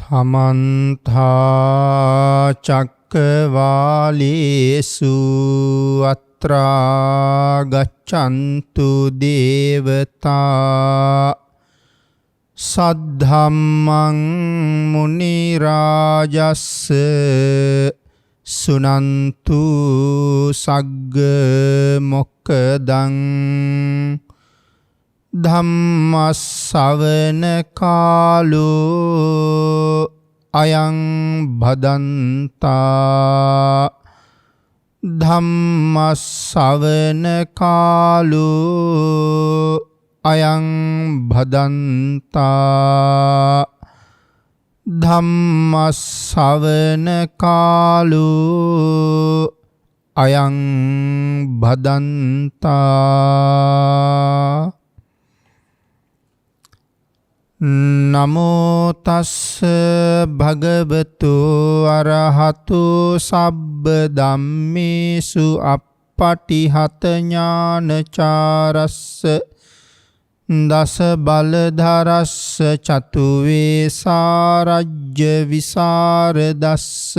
සමන්තා චක්කවාලේසු අත්‍රා ගච්ඡන්තු දේවතා සද්ධම්මං මුනි රාජස්ස සුනන්තු සග්ග මොක්ඛදං ධම්මස්සවන කාලෝ අයං භදන්තා ධම්මස්සවන කාලෝ අයං භදන්තා ධම්මස්සවන කාලෝ අයං භදන්තා නමෝ තස්ස භගවතු අරහතු සබ්බ ධම්මේසු අප්පටිහත ඥානචාරස්ස දස බලධරස්ස චතු වේසාරජ්‍ය විසරදස්ස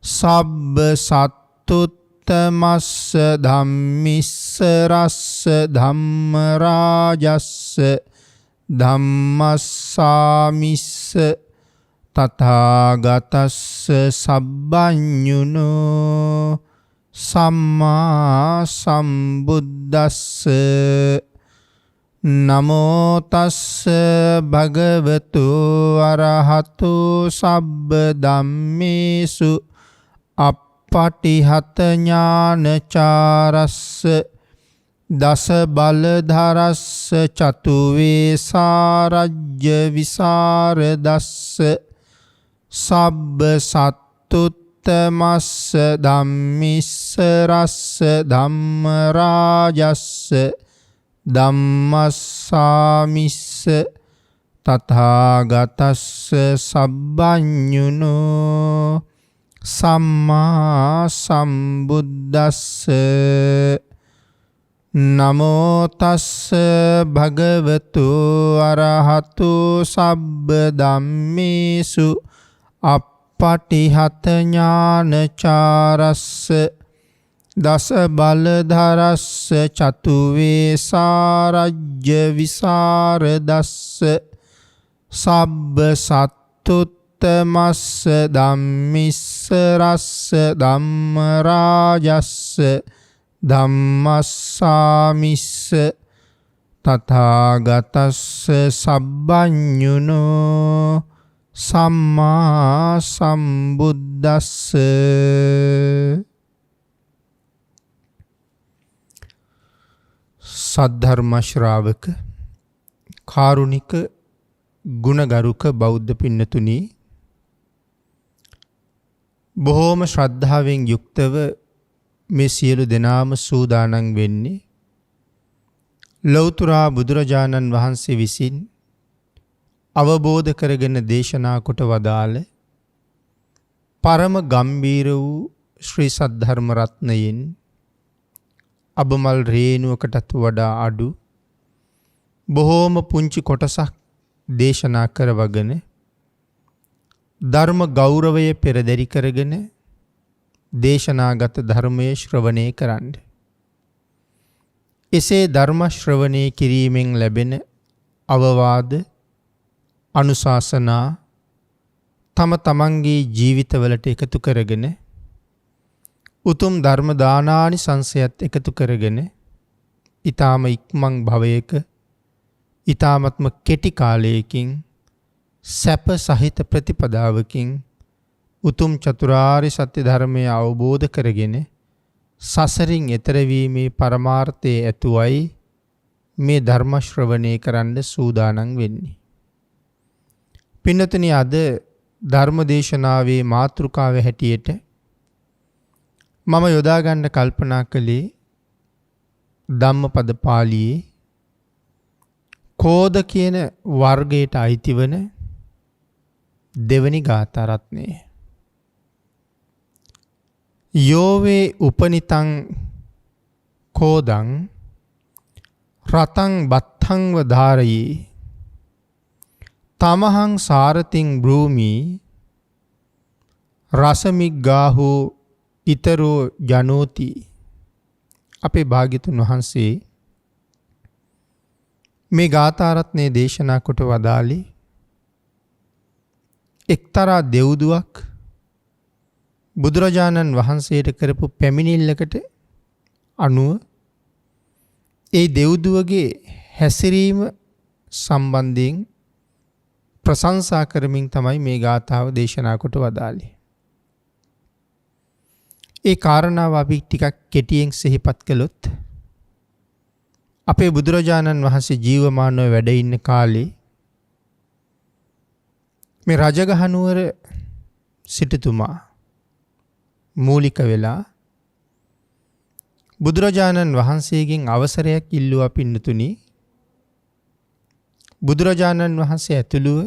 සබ්බ සත්තුත්තමස්ස ධම්මිස්ස රස්ස ධම්ම රාජස්ස ධම්මස්සාමිස්ස තථාගතස්ස සබ්බඤුනෝ සම්මා සම්බුද්දස්ස නමෝ තස්ස භගවතු අරහතු සබ්බ ධම්මේසු අප්පටිහත ඥානචාරස්ස දස බලධරස්ස චතු වේසාරජ්‍ය විසරදස්ස සබ්බ සත්තුත්තමස්ස ධම්මිස්ස රස්ස ධම්ම රාජස්ස ධම්මස්සාමිස්ස තථාගතස්ස සබ්බඤුනෝ සම්මා සම්බුද්දස්ස නමෝ තස්ස භගවතු අරහතු සබ්බ ධම්මේසු අප්පටිහත ඥානචාරස්ස දස බලධරස්ස චතු වේසාරජ්‍ය විසරදස්ස සබ්බ සත්තුත්තමස්ස ධම්මිස්ස රස්ස ධම්ම රාජස්ස ධම්මස්සාමිස්ස තථාගතස්ස සබ්බඤුනෝ සම්මා සම්බුද්දස්ස සද්ධර්ම ශ්‍රාවක කාරුණික ගුණගරුක බෞද්ධ පින්නතුනි, බොහෝම ශ්‍රද්ධාවෙන් යුක්තව මේ සියලු දෙනාම සූදානම් වෙන්නේ ලෞතර බුදුරජාණන් වහන්සේ විසින් අවබෝධ කරගෙන දේශනා කොට වදාළ පරම ගම්බීර වූ ශ්‍රී සද්ධර්ම රත්නයෙන් අබමල් රේණුවකටත් වඩා අඩු බොහෝම පුංචි කොටසක් දේශනා කරවගෙන ධර්ම ගෞරවය පෙරදරි කරගෙන දේශනාගත ධර්මයේ ශ්‍රවණය කරන්න. එසේ ධර්ම ශ්‍රවණය කිරීමෙන් ලැබෙන අවවාද අනුශාසනා තම තමන්ගේ ජීවිතවලට එකතු කරගෙන උතුම් ධර්ම දානානිසංසයත් එකතු කරගෙන ඊ타ම ඉක්මන් භවයක ඊ타මත්ම කෙටි කාලයකින් සැප සහිත ප්‍රතිපදාවකින් උතුම් චතුරාර්ය සත්‍ය ධර්මය අවබෝධ කරගෙන සසරින් එතර වීමේ පරමාර්ථයේ ඇතුවයි මේ ධර්ම ශ්‍රවණය කරන්න සූදානම් වෙන්නේ. පින්නතුනි, අද ධර්ම දේශනාවේ මාතෘකාව හැටියට මම යොදා ගන්න කල්පනා කළේ ධම්මපද පාළියේ කෝධ කියන වර්ගයට අයිති වන දෙවනි ගාථා රත්නය. යෝවේ උපනිතං කෝදං රතං බත්තං වධාරයේ තමහං සාරතින් බ්‍රූමි රසමිග්ගාහෝ ඉතරෝ ජනෝති. අපේ භාග්‍යතුන් වහන්සේ මේ ගාථාරත්නයේ දේශනා කොට වදාළේ එක්තරා දෙව්දුවක් බුදුරජාණන් වහන්සේට කරපු පැමිණිල්ලකට අනුව ඒ දෙව්දුවගේ හැසිරීම සම්බන්ධයෙන් ප්‍රශංසා කරමින් තමයි මේ ගාථාව දේශනා කොට වදාළේ. ඒ කාරණාව අපි ටිකක් කෙටියෙන් සිහිපත් කළොත් අපේ බුදුරජාණන් වහන්සේ ජීවමානව වැඩ ඉන්න කාලේ මේ රජගහනුවර සිටුතුමා මූලික වෙලා බුදුරජාණන් වහන්සේගෙන් අවසරයක් ඉල්ලුවා පින්නතුනි. බුදුරජාණන් වහන්සේ ඇතුළුව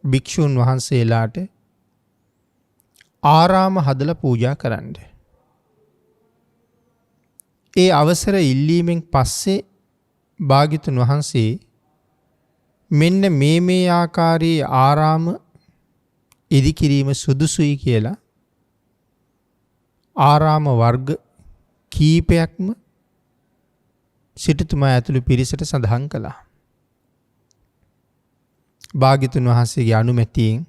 භික්ෂූන් වහන්සේලාට ආරාම හදලා පූජා කරන්න. ඒ අවසර ඉල්ලීමෙන් පස්සේ භාග්‍යතුන් වහන්සේ මෙන්න මේ ආකාරයේ ආරාම ඉදිකිරීම සුදුසුයි කියලා ආරාම වර්ග කීපයක්ම සිටුතුමා ඇතුළු පිරිසට සඳහන් කළා. භාග්‍යතුන් වහන්සේගේ අනුමැතියෙන්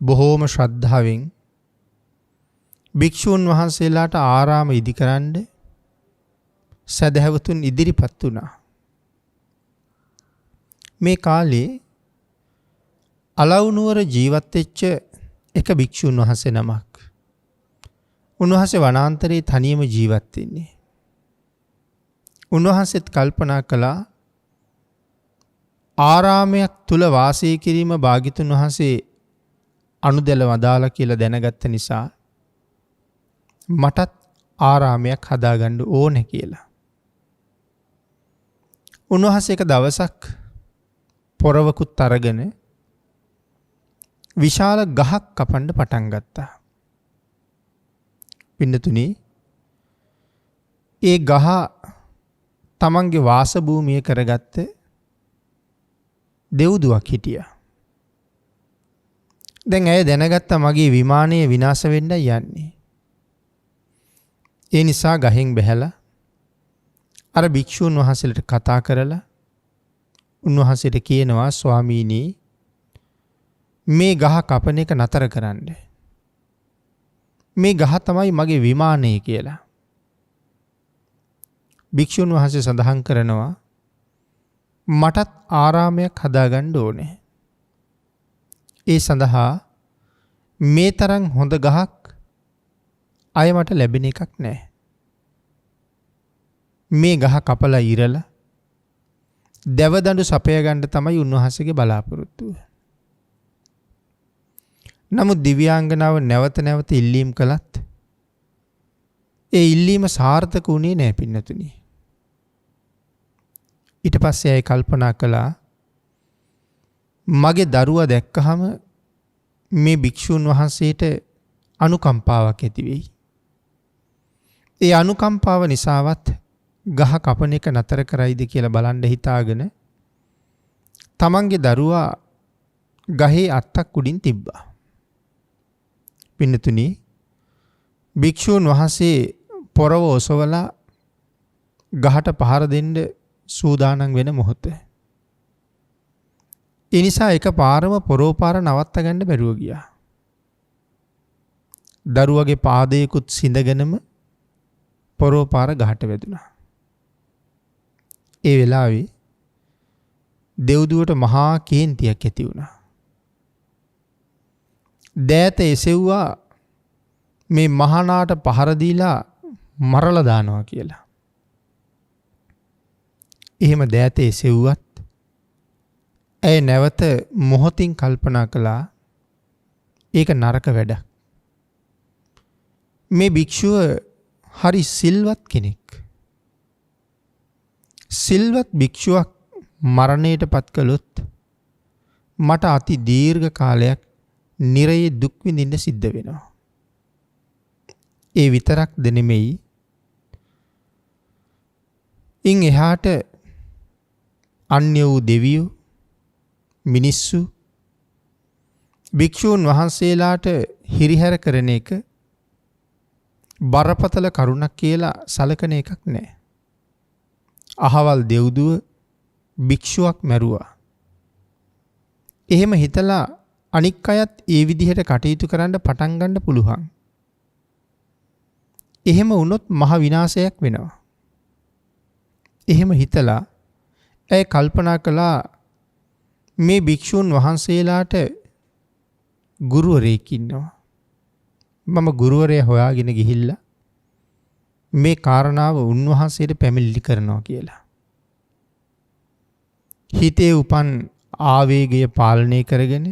බොහෝම ශ්‍රද්ධාවෙන් භික්ෂූන් වහන්සේලාට ආරාම ඉදිකරන්න සදහැවතුන් ඉදිරිපත් වුණා. මේ කාලේ අලව්නුවර ජීවත් වෙච්ච එක භික්ෂූන් වහන්සේ නමක්. උන්වහන්සේ වනාන්තරයේ තනියම ජීවත් වෙන්නේ. උන්වහන්සේත් කල්පනා කළා ආරාමයක් තුල වාසය කිරීම භාග්‍යතුන් වහන්සේ අනුදැල වදාලා කියලා දැනගත්ත නිසා මටත් ආරාමයක් හදාගන්න ඕනේ කියලා. උන්වහන්සේ එක දවසක් පොරවකුත් අරගෙන විශාල ගහක් කපන්න පටන් ගත්තා. පින්නතුනි, ඒ ගහ තමන්ගේ වාස භූමිය කරගත්ත දෙව්දුවක් හිටියා. දැන් ඇය දැනගත්තා මගේ විමානය විනාශ වෙන්න යන්නේ. ඒ නිසා ගහෙන් බැහැලා අර භික්ෂූන් වහන්සේලට කතා කරලා උන්වහන්සේට කියනවා ස්වාමීනි මේ ගහ කපන එක නතර කරන්න. මේ ගහ තමයි මගේ විමානය කියලා. භික්ෂූන් වහන්සේ සඳහන් කරනවා මටත් ආරාමයක් හදාගන්න ඕනේ. ඒ සඳහා මේ තරම් හොඳ ගහක් අය මට ලැබෙන එකක් නැහැ. මේ ගහ කපලා ඉරලා දැවදඬු සපය ගන්න තමයි උන්වහන්සේගේ බලාපොරොත්තුව. නමුත් දිව්‍යාංගනාව නැවත නැවත ඉල්ලීම් කළත් ඒ ඉල්ලීම සාර්ථක වුණේ නැහැ පින්නතුනි. ඊට පස්සේ අය කල්පනා කළා මගේ දරුවා දැක්කහම මේ භික්ෂූන් වහන්සේට අනුකම්පාවක් ඇති වෙයි. ඒ අනුකම්පාව නිසාවත් ගහ කපන එක නතර කරයිද කියලා බලන්න හිතාගෙන තමන්ගේ දරුවා ගහේ අත්තක් උඩින් තිබ්බා. පින්නතුනි, භික්ෂූන් වහන්සේ පොරව ඔසවලා ගහට පහර දෙන්න සූදානම් වෙන මොහොත. ඒ නිසා එක පාරම පොරව පාර නවත්ත ගන්න බැරුව ගියා. දරුවගේ පාදයකුත් සිඳගෙනම පොරව පාර ගහට වැදුනා. ඒ වෙලාවේ දෙව්දුවට මහා කේන්තියක් ඇති වුණා. දෑත එසෙව්වා මේ මහානාට පහර දීලා මරලා දානවා කියලා. එහෙම දෑත එසෙව්වත් ඇය නැවත මොහොතින් කල්පනා කළා ඒක නරක වැඩක්. මේ භික්ෂුව හරි සිල්වත් කෙනෙක්. සිල්වත් භික්ෂුවක් මරණයට පත් කළොත් මට අති දීර්ඝ කාලයක් නිරයේ දුක් විඳින්න සිද්ධ වෙනවා. ඒ විතරක් නෙමෙයි. ඉන් එහාට අන්‍ය වූ දෙවියෝ මිනිස්සු භික්ෂූන් වහන්සේලාට හිරිහැර කරන එක බරපතල කරුණක් කියලා සලකන එකක් නෑ. අහවල් දෙව්දුව භික්ෂුවක් මැරුවා. එහෙම හිතලා අනික් අයත් ඒ විදිහට කටයුතු කරන්න පටන් ගන්න පුළුවන්. එහෙම වුණොත් මහ විනාශයක් වෙනවා. එහෙම හිතලා ඇය කල්පනා කළා මේ භික්ෂූන් වහන්සේලාට ගුරුවරයෙක් ඉන්නවා. මම ගුරුවරයා හොයාගෙන ගිහිල්ලා මේ කාරණාව උන්වහන්සේට පැමිණිලි කරනවා කියලා. හිතේ උපන් ආවේගය පාලනය කරගෙන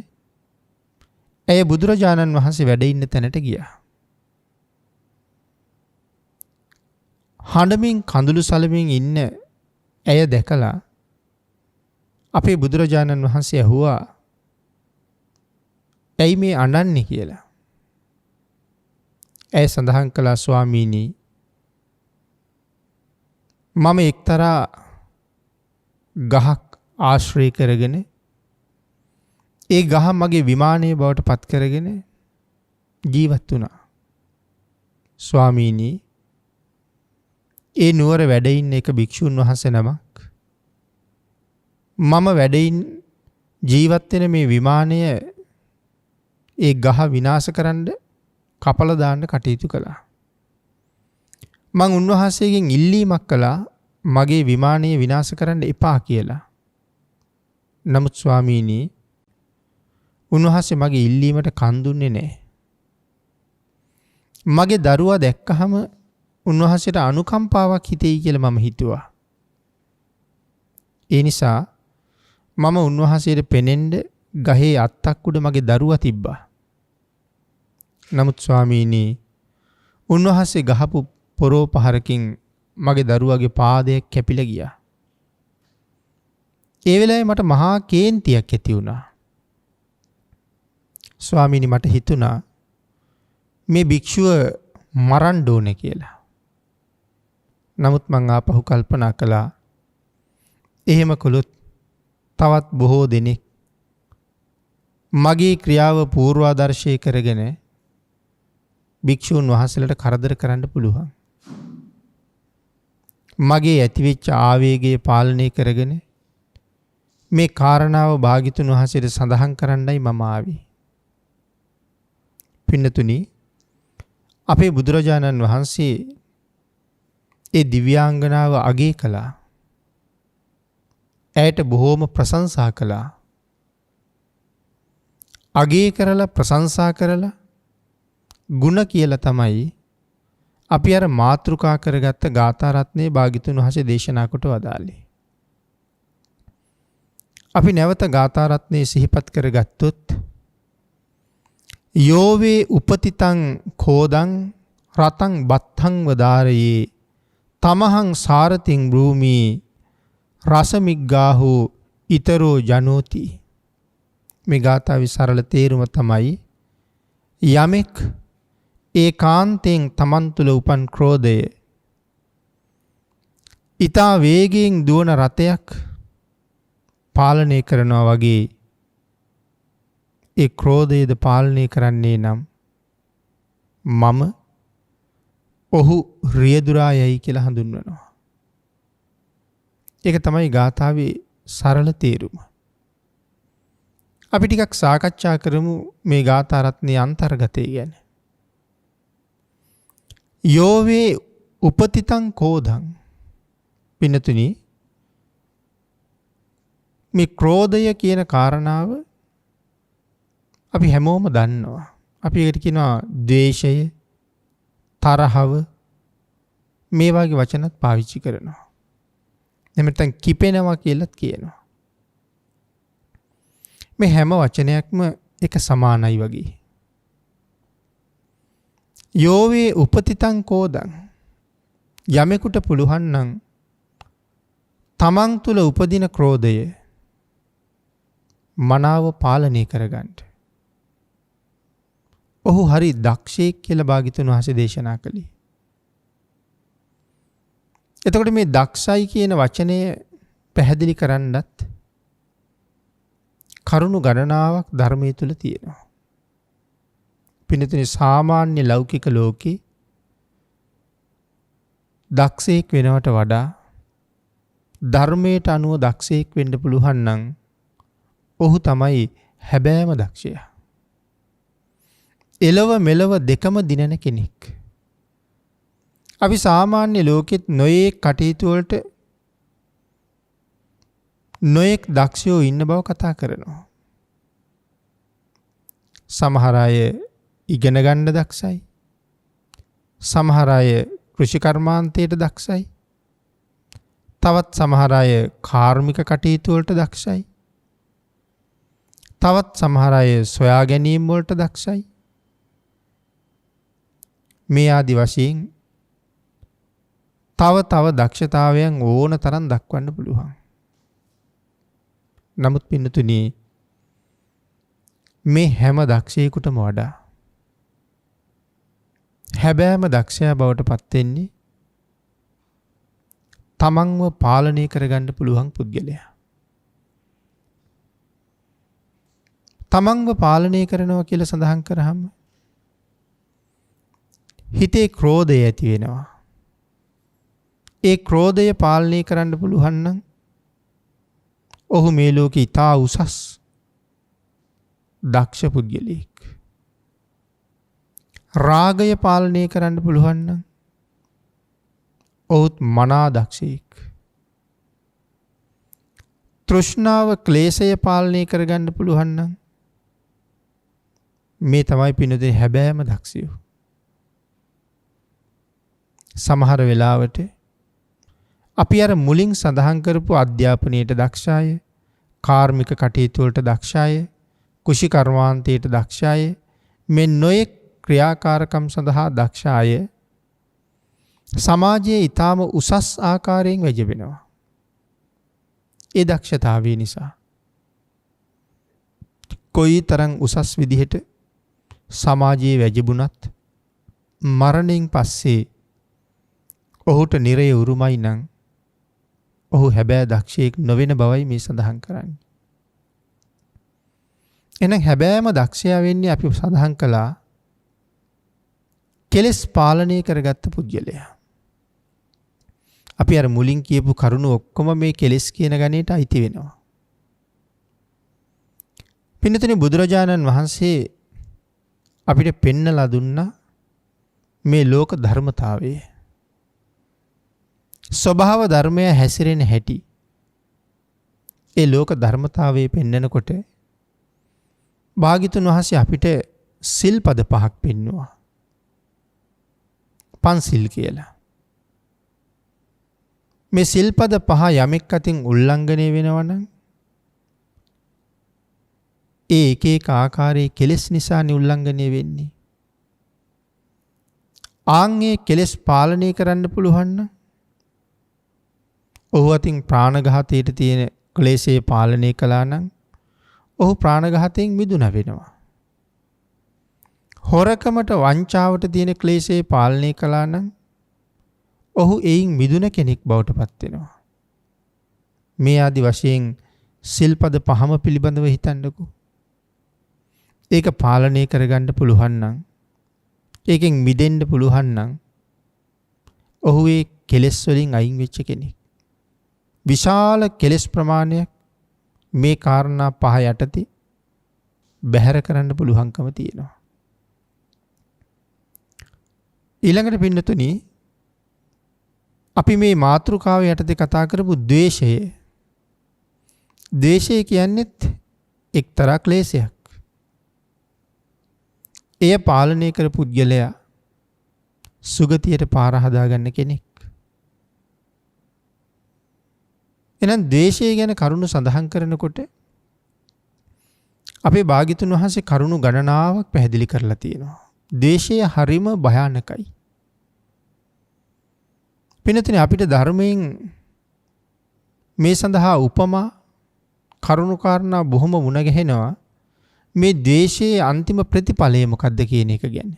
ඇය බුදුරජාණන් වහන්සේ වැඩ ඉන්න තැනට ගියා. හඬමින් කඳුළු සලමින් ඉන්න ඇය දැකලා අපේ බුදුරජාණන් වහන්සේ ඇහුවා ඇයි මේ අඬන්නේ කියලා. ඇය සඳහන් කළා ස්වාමීනි මම එක්තරා ගහක් ආශ්‍රය කරගෙන ඒ ගහ මගේ විමානයේ බවට පත් කරගෙන ජීවත් වුණා. ස්වාමීනි ඒ නුවර වැඩ ඉන්න එක භික්ෂුන් වහන්සේ නමක් මම වැඩින් ජීවත් වෙන මේ විමානය ඒ ගහ විනාශ කරන්න කපලා දාන්න කටයුතු කළා. මං උන්වහන්සේගෙන් ඉල්ලීමක් කළා මගේ විමානය විනාශ කරන්න එපා කියලා. නමුත් ස්වාමීනි උන්වහන්සේ මගේ ඉල්ලීමට කන් දුන්නේ නැහැ. මගේ දරුවා දැක්කහම උන්වහන්සේට අනුකම්පාවක් හිතෙයි කියලා මම හිතුවා. ඒ නිසා මම උන්වහන්සේට පෙනෙන්න ගහේ අත්තක් උඩ මගේ දරුවා තිබ්බා. නමුත් ස්වාමීනි උන්වහන්සේ ගහපු පොරෝ පහරකින් මගේ දරුවාගේ පාදයක් කැපිලා ගියා. ඒ වෙලාවේ මට මහා කේන්තියක් ඇති වුණා. ස්වාමීනි මට හිතුණා මේ භික්ෂුව මරන්න ඕනේ කියලා. නමුත් මං ආපහු කල්පනා කළා එහෙම කළොත් තවත් බොහෝ දෙනෙක් මගේ ක්‍රියාව පූර්වාදර්ශය කරගෙන භික්ෂූන් වහන්සේලාට කරදර කරන්න පුළුවන්. මගේ ඇතිවෙච්ච ආවේගය පාලනය කරගෙන මේ කාරණාව භාග්‍යතුන් වහන්සේට සඳහන් කරන්නයි මම ආවේ. පින්නතුනි අපේ බුදුරජාණන් වහන්සේ ඒ දිව්‍යාංගනාව අගය කළා. ඇයට බොහෝම ප්‍රශංසා කළා. අගය කරලා ප්‍රශංසා කරලා ගුණ කියලා තමයි අපි අර මාතෘකා කරගත්ත ගාථා රත්නයේ භාග්‍යතුන් වහන්සේ දේශනා කොට වදාළේ. අපි නැවත ගාථා රත්නයේ සිහිපත් කරගත්තොත් යෝවේ උපතිතං කෝදං රතං බත්තං වදාරයේ තමහං සාරතින් බ්‍රූමි රසමිග්ගාහු ඊතරෝ ජනෝති. මේ ගාථාවේ සරල තේරුම තමයි යමෙක් ඒකාන්තයෙන් තමන් තුළ උපන් ක්‍රෝධය ඊතා වේගයෙන් දුවන රථයක් පාලනය කරනවා වගේ ඒ ක්‍රෝධයද පාලනය කරන්නේ නම් මම ඔහු රියදුරායයි කියලා හඳුන්වනවා. ඒක තමයි ගාථාවේ සරල තේරුම. අපි ටිකක් සාකච්ඡා කරමු මේ ගාථා රත්නයේ අන්තර්ගතය ගැන. යෝවේ උපතිතං කෝධං. පින්නතුනි මේ ක්‍රෝධය කියන කාරණාව අපි හැමෝම දන්නවා. අපි ඒකට කියනවා ද්වේෂය, තරහව මේ වගේ වචනත් පාවිච්චි කරනවා. එහෙම නැත්නම් කිපෙනවා කියලාත් කියනවා. මේ හැම වචනයක්ම එක සමානයි වගේ. යෝවේ උපතිතං කෝදං. යමෙකුට පුළුවන් නම් තමන් තුළ උපදින ක්‍රෝධය මනාව පාලනය කරගන්න. ඔහු හරි දක්ෂයෙක් කියලා භාග්‍යතුන් වහන්සේ දේශනා කළේ. එතකොට මේ දක්ෂයි කියන වචනය පැහැදිලි කරන්නත් කරුණු ගණනාවක් ධර්මයේ තුල තියෙනවා. පින්නතුනි සාමාන්‍ය ලෞකික ලෝකේ දක්ෂයෙක් වෙනවට වඩා ධර්මයට අනුව දක්ෂයෙක් වෙන්න පුළුවන් නම් ඔහු තමයි හැබෑම දක්ෂයා. එලව මෙලව දෙකම දිනන කෙනෙක්. අපි සාමාන්‍ය ලෝකෙත් නොයෙක් කටයුතු වලට නොයෙක් දක්ෂයෝ ඉන්න බව කතා කරනවා. සමහර අය ඉගෙන ගන්න දක්ෂයි. සමහර අය කෘෂි කර්මාන්තයට දක්ෂයි. තවත් සමහර අය කාර්මික කටයුතු වලට දක්ෂයි. තවත් සමහර අය සොයා ගැනීම වලට දක්ෂයි. මේ ආදි වශයෙන් තව දක්ෂතාවයන් ඕන තරම් දක්වන්න පුළුවන්. නමුත් පින්නතුනි මේ හැම දක්ෂයෙකුටම වඩා හැබෑම දක්ෂයා බවට පත් වෙන්නේ තමන්ව පාලනය කරගන්න පුළුවන් පුද්ගලයා. තමන්ව පාලනය කරනවා කියලා සඳහන් කරාම හිතේ ක්‍රෝධය ඇති වෙනවා. ඒ ක්‍රෝධය පාලනය කරන්න පුළුවන් නම් ඔහු මේ ලෝකේ ඉතා උසස් දක්ෂ පුද්ගලයෙක්. රාගය පාලනය කරන්න පුළුවන් නම් ඔහුත් මනා දක්ෂයෙක්. තෘෂ්ණාව ක්ලේශය පාලනය කරගන්න පුළුවන් නම් මේ තමයි පින්නතුනි හැබෑම දක්ෂයෝ. සමහර වෙලාවට අපි අර මුලින් සඳහන් කරපු අධ්‍යාපනයට දක්ෂාය, කාර්මික කටයුතු වලට දක්ෂාය, කුෂි කර්මාන්තයට දක්ෂාය, මේ නොයෙක් ක්‍රියාකාරකම් සඳහා දක්ෂාය සමාජයේ ඊටාම උසස් ආකාරයෙන් වැජබෙනවා. ඒ දක්ෂතාවය නිසා කොයිතරම් උසස් විදිහට සමාජයේ වැජබුණත් මරණයෙන් පස්සේ ඔහුට නිරය උරුමයි නම් ඔහු හැබෑ දක්ෂයෙක් නොවන බවයි මේ සඳහන් කරන්නේ. එහෙනම් හැබෑම දක්ෂයා වෙන්නේ අපි සඳහන් කළා කෙලෙස් පාලනය කරගත්ත පුද්ගලයා. අපි අර මුලින් කියපු කරුණු ඔක්කොම මේ කෙලෙස් කියන ගණේට අයිති වෙනවා. පින්නතුනි බුදුරජාණන් වහන්සේ අපිට පෙන්නලා දුන්නා මේ ලෝක ධර්මතාවය. ස්වභාව ධර්මය හැසිරෙන හැටි. ඒ ලෝක ධර්මතාවයේ පෙන්නකොට භාග්‍යතුන් වහන්සේ අපිට සිල්පද 5ක් පෙන්වුවා. පන්සිල් කියලා. මේ සිල්පද 5 යමෙක් අතින් උල්ලංඝනය වෙනවා නම් ඒ එක එක ආකාරයේ කෙලෙස් නිසානේ උල්ලංඝනය වෙන්නේ. ආන්ගේ කෙලෙස් පාලනය කරන්න පුළුවන් නම් ඔහු අතින් ප්‍රාණඝාතයට තියෙන ක්ලේශය පාලනය කළා නම් ඔහු ප්‍රාණඝාතයෙන් මිදුණා වෙනවා. හොරකමට වංචාවට තියෙන ක්ලේශය පාලනය කළා නම් ඔහු එයින් මිදුණ කෙනෙක් බවට පත් වෙනවා. මේ ආදි වශයෙන් සිල්පද 5ම පිළිබඳව හිතන්නකෝ. ඒක පාලනය කරගන්න පුළුවන් නම් ඒකෙන් මිදෙන්න පුළුවන් නම් ඔහු ඒ කෙලෙස් වලින් අයින් වෙච්ච කෙනෙක්. විශාල කෙලෙස් ප්‍රමාණයක් මේ කාරණා 5 යටතේ බැහැර කරන්න පුළුවන්කම තියෙනවා. ඊළඟට පින්නතුනි අපි මේ මාතෘකාව යටතේ කතා කරපු ද්වේෂය. ද්වේෂය කියන්නේත් එක්තරා ක්ලේශයක්. එය පාලනය කර පුද්ගලයා සුගතියට පාර හදාගන්න කෙනෙක්. එහෙනම් ද්වේෂය ගැන කරුණු සඳහන් කරනකොට අපේ භාග්‍යතුන් වහන්සේ කරුණු ගණනාවක් පැහැදිලි කරලා තියෙනවා. ද්වේෂය හරිම භයානකයි. පින්නතුනි අපිට ධර්මයෙන් මේ සඳහා උපමා කරුණු කාරණා බොහොම මුණ ගැහෙනවා. මේ ද්වේෂයේ අන්තිම ප්‍රතිඵලය මොකක්ද කියන එක ගැන.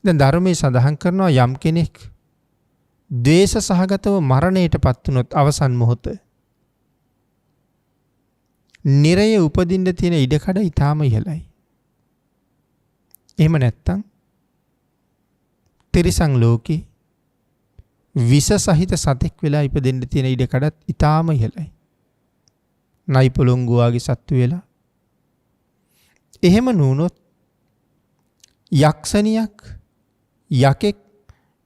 දැන් ධර්මයේ සඳහන් කරනවා යම් කෙනෙක් ද්වේෂ සහගතව මරණයට පත් වුණොත් අවසන් මොහොත නිරය උපදින්න තියෙන ඉඩකඩ ඊටාම ඉහළයි. එහෙම නැත්තම් තිරිසන් ලෝකේ විස සහිත සතෙක් වෙලා ඉපදෙන්න තියෙන ඉඩකඩත් ඊටාම ඉහළයි. නයි පොළොංගු වගේ සත්තු වෙලා. එහෙම නුනොත් යක්ෂණියක් යකෙක්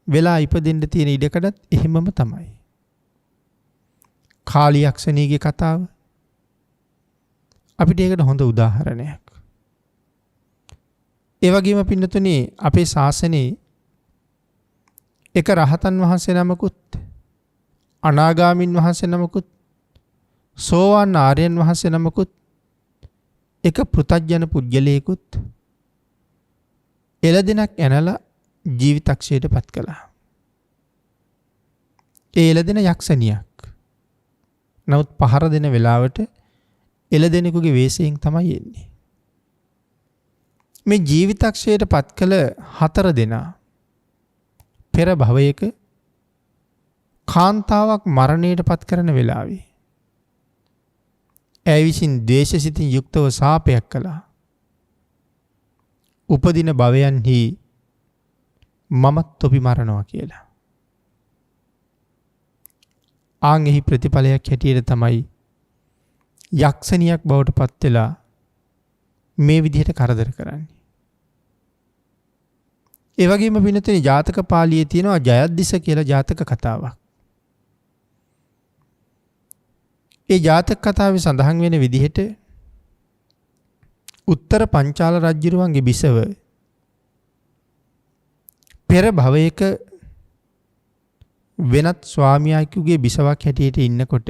වෙලා ඉපදෙන්න තියෙන ඉඩකඩත් එහෙමම තමයි. කාලි යක්ෂණීගේ කතාව අපිට ඒකට හොඳ උදාහරණයක්. ඒ වගේම පින්නතුනේ අපේ ශාසනයේ එක රහතන් වහන්සේ නමකුත් අනාගාමින් වහන්සේ නමකුත් සෝවාන් ආර්යයන් වහන්සේ නමකුත් එක පෘථග්ජන පුජ්‍යලයකුත් එළදෙනක් ඇනලා ජීවිතක්ෂයට පත් කළා. ඒ එළදෙන යක්ෂණියක්. නමුත් පහර දෙන වෙලාවට එළදෙනෙකුගේ වෙස්යෙන් තමයි එන්නේ. මේ ජීවිතක්ෂයට පත් කළ 4 දෙනා පෙර භවයක කාන්තාවක් මරණයට පත් කරන වෙලාවේ ඇය විසින් ද්වේෂසිතින් යුක්තව සාපයක් කළා. උපදින භවයන්හි මමත් තොපි මරනවා කියලා. ආන් එහි ප්‍රතිඵලයක් හැටියට තමයි යක්ෂණියක් බවට පත් වෙලා මේ විදිහට කරදර කරන්නේ. ඒ වගේම පින්නතුනි ජාතක පාළියේ තියෙනවා ජයද්දිස කියලා ජාතක කතාවක්. ඒ ජාතක කතාවේ සඳහන් වෙන විදිහට උත්තර පංචාල රජුරුවන්ගේ බිසව පෙර භවයක වෙනත් ස්වාමියාගේ බිසවක් හැටියට ඉන්නකොට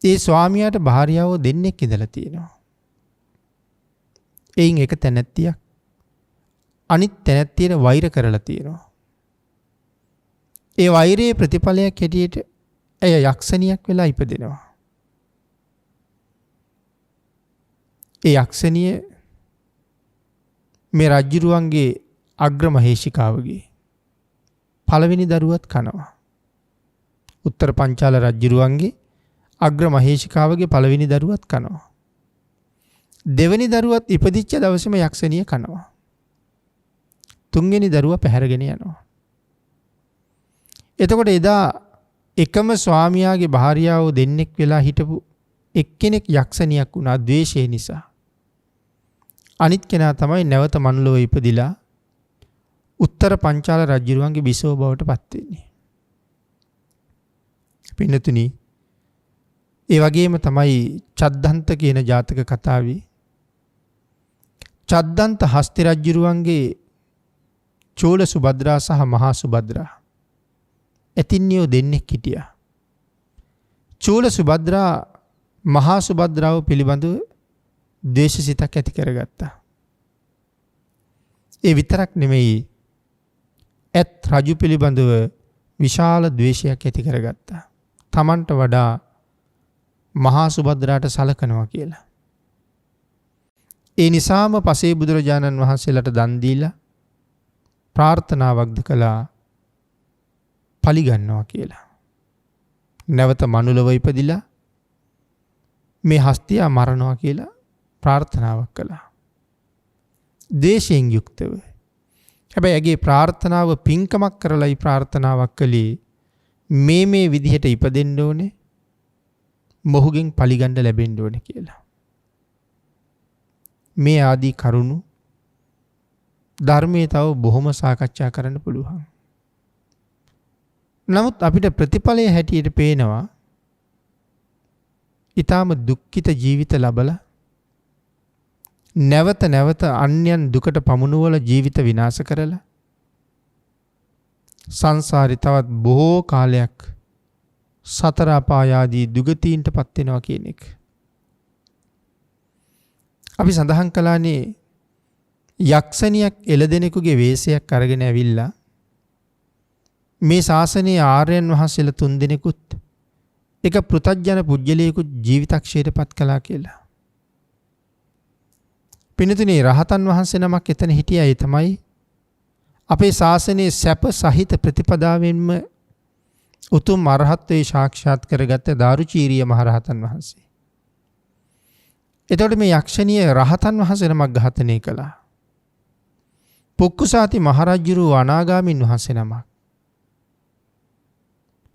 ඒ ස්වාමියාට භාර්යාවෝ දෙන්නෙක් ඉඳලා තියෙනවා. එයින් එක තැනැත්තියක් අනිත් තැනැත්තියට වෛර කරලා තියෙනවා. ඒ වෛරයේ ප්‍රතිඵලයක් හැටියට ඇය යක්ෂණියක් වෙලා ඉපදෙනවා. ඒ යක්ෂණිය මේ රජුරුවන්ගේ අග්‍රමහේෂිකාවගේ පළවෙනි දරුවත් කනවා. උත්තර පංචාල රජුරුවන්ගේ අග්‍රමහේෂිකාවගේ පළවෙනි දරුවත් කනවා. දෙවෙනි දරුවත් ඉපදිච්ච දවසේම යක්ෂණිය කනවා. තුන්වෙනි දරුවා පැහැරගෙන යනවා. එතකොට එදා එකම ස්වාමියාගේ භාර්යාවෝ දෙන්නෙක් වෙලා හිටපු එක්කෙනෙක් යක්ෂණියක් වුණා ද්වේෂය නිසා. අනිත් කෙනා තමයි නැවත මනුලොව ඉපදිලා උත්තර පංචාල රජුරුවන්ගේ බිසව බවට පත් වෙන්නේ. පින්නතුනි ඒ වගේම තමයි චද්දන්ත කියන ජාතක කතාවේ චද්දන්ත හස්ති රජුරුවන්ගේ චෝල සුභද්‍රා සහ මහා සුභද්‍රා ඇතින්නියෝ දෙන්නෙක් හිටියා. චෝල සුභද්‍රා මහා සුභද්‍රාව පිළිබඳව ද්වේෂසිතක් ඇති කරගත්තා. ඒ විතරක් නෙමෙයි ඇත් රජු පිළිබඳව විශාල ද්වේෂයක් ඇති කරගත්තා. තමන්ට වඩා මහා සුභද්‍රාට සලකනවා කියලා. ඒ නිසාම පසේ බුදුරජාණන් වහන්සේලාට දන් දීලා ප්‍රාර්ථනාවක්ද කළා පලිගන්නවා කියලා. නැවත මනුලව ඉපදිලා මේ හස්තියා මරනවා කියලා ප්‍රාර්ථනාවක් කළා. දේශයෙන් යුක්තව. හැබැයි ඇගේ ප්‍රාර්ථනාව පින්කමක් කරලායි ප්‍රාර්ථනාවක් කළේ මේ විදිහට ඉපදෙන්න ඕනේ මොහුගෙන් පලිගන්න ලැබෙන්න ඕනේ කියලා. මේ ආදී කරුණු ධර්මයේ තව බොහොම සාකච්ඡා කරන්න පුළුවන්. නමුත් අපිට ප්‍රතිඵලයේ හැටියට පේනවා ඊටාම දුක්ඛිත ජීවිත ලබලා නැවත නැවත අන්‍යයන් දුකට පමුණුවල ජීවිත විනාශ කරලා සංසාරේ තවත් බොහෝ කාලයක් සතර අපාය ආදී දුගතීන්ට පත් වෙනවා කියන එක. අපි සඳහන් කළානේ යක්ෂණියක් එළදෙනෙකුගේ වෙස්යක් අරගෙන ඇවිල්ලා මේ ශාසනයේ ආර්යයන් වහන්සේලා 3 දෙනෙකුත් එක පෘථග්ජන පුජ්‍යලයකුත් ජීවිතක්ෂයට පත් කළා කියලා. පින්නතුනේ රහතන් වහන්සේ නමක් එතන හිටියා. ඒ තමයි අපේ ශාසනයේ සැප සහිත ප්‍රතිපදාවෙන්ම උතුම් අරහත්ත්වයේ සාක්ෂාත් කරගත්ත දාරුචීරිය මහරහතන් වහන්සේ. එතකොට මේ යක්ෂණිය රහතන් වහන්සේ නමක් ඝාතනය කළා. පුක්කුසාති මහරජුරු අනාගාමීන් වහන්සේ නමක්.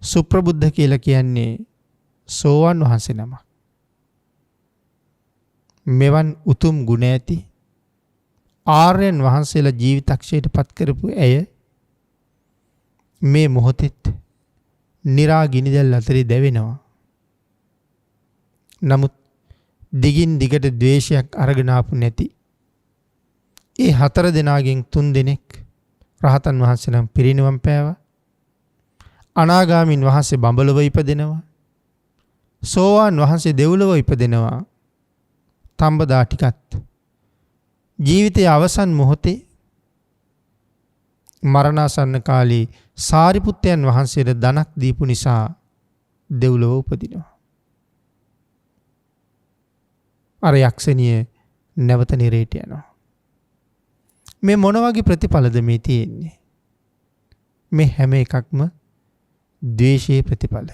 සුප්‍රබුද්ධ කියලා කියන්නේ සෝවන් වහන්සේ නමක්. මෙවන් උතුම් ගුණ ඇති ආර්යයන් වහන්සේලා ජීවිතක්ෂයට පත් කරපු ඇය මේ මොහොතෙත් නිරා ගිනිදැල් අතරේ දැවෙනවා. නමුත් දිගින් දිගට ද්වේෂයක් අරගෙන ආපු නැති ඒ 4 දෙනාගෙන් 3 දෙනෙක් රහතන් වහන්සේ නම් පිරිනිවන් පෑවා. අනාගාමීන් වහන්සේ බඹලොව ඉපදෙනවා. සෝවාන් වහන්සේ දෙව්ලොව ඉපදෙනවා. තඹදා ටිකත් ජීවිතයේ අවසන් මොහොතේ මරණාසන්න කාලේ සාරිපුත්තයන් වහන්සේට ධනක් දීපු නිසා දෙව්ලොව උපදිනවා. අර යක්ෂණිය නැවත නිරේට යනවා. මේ මොන වගේ ප්‍රතිඵලද මේ තියෙන්නේ? මේ හැම එකක්ම ද්වේෂයේ ප්‍රතිඵල.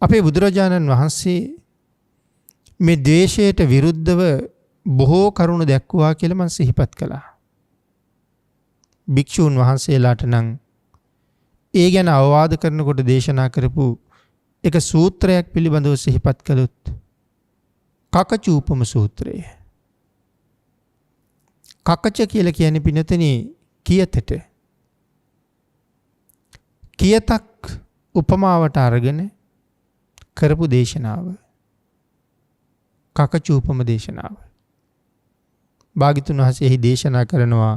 අපේ බුදුරජාණන් වහන්සේ මේ ද්වේෂයට විරුද්ධව බොහෝ කරුණු දැක්වුවා කියලා මම සිහිපත් කළා. භික්ෂූන් වහන්සේලාට නම් ඒ ගැන අවවාද කරනකොට දේශනා කරපු එක සූත්‍රයක් පිළිබඳව සිහිපත් කළොත් කකචූපම සූත්‍රය. කකච කියලා කියන්නේ පිනතනි කියතට. කියතක් උපමාවට අරගෙන කරපු දේශනාව. කකචූපම දේශනාව. භාග්‍යතුන් වහන්සේ එහි දේශනා කරනවා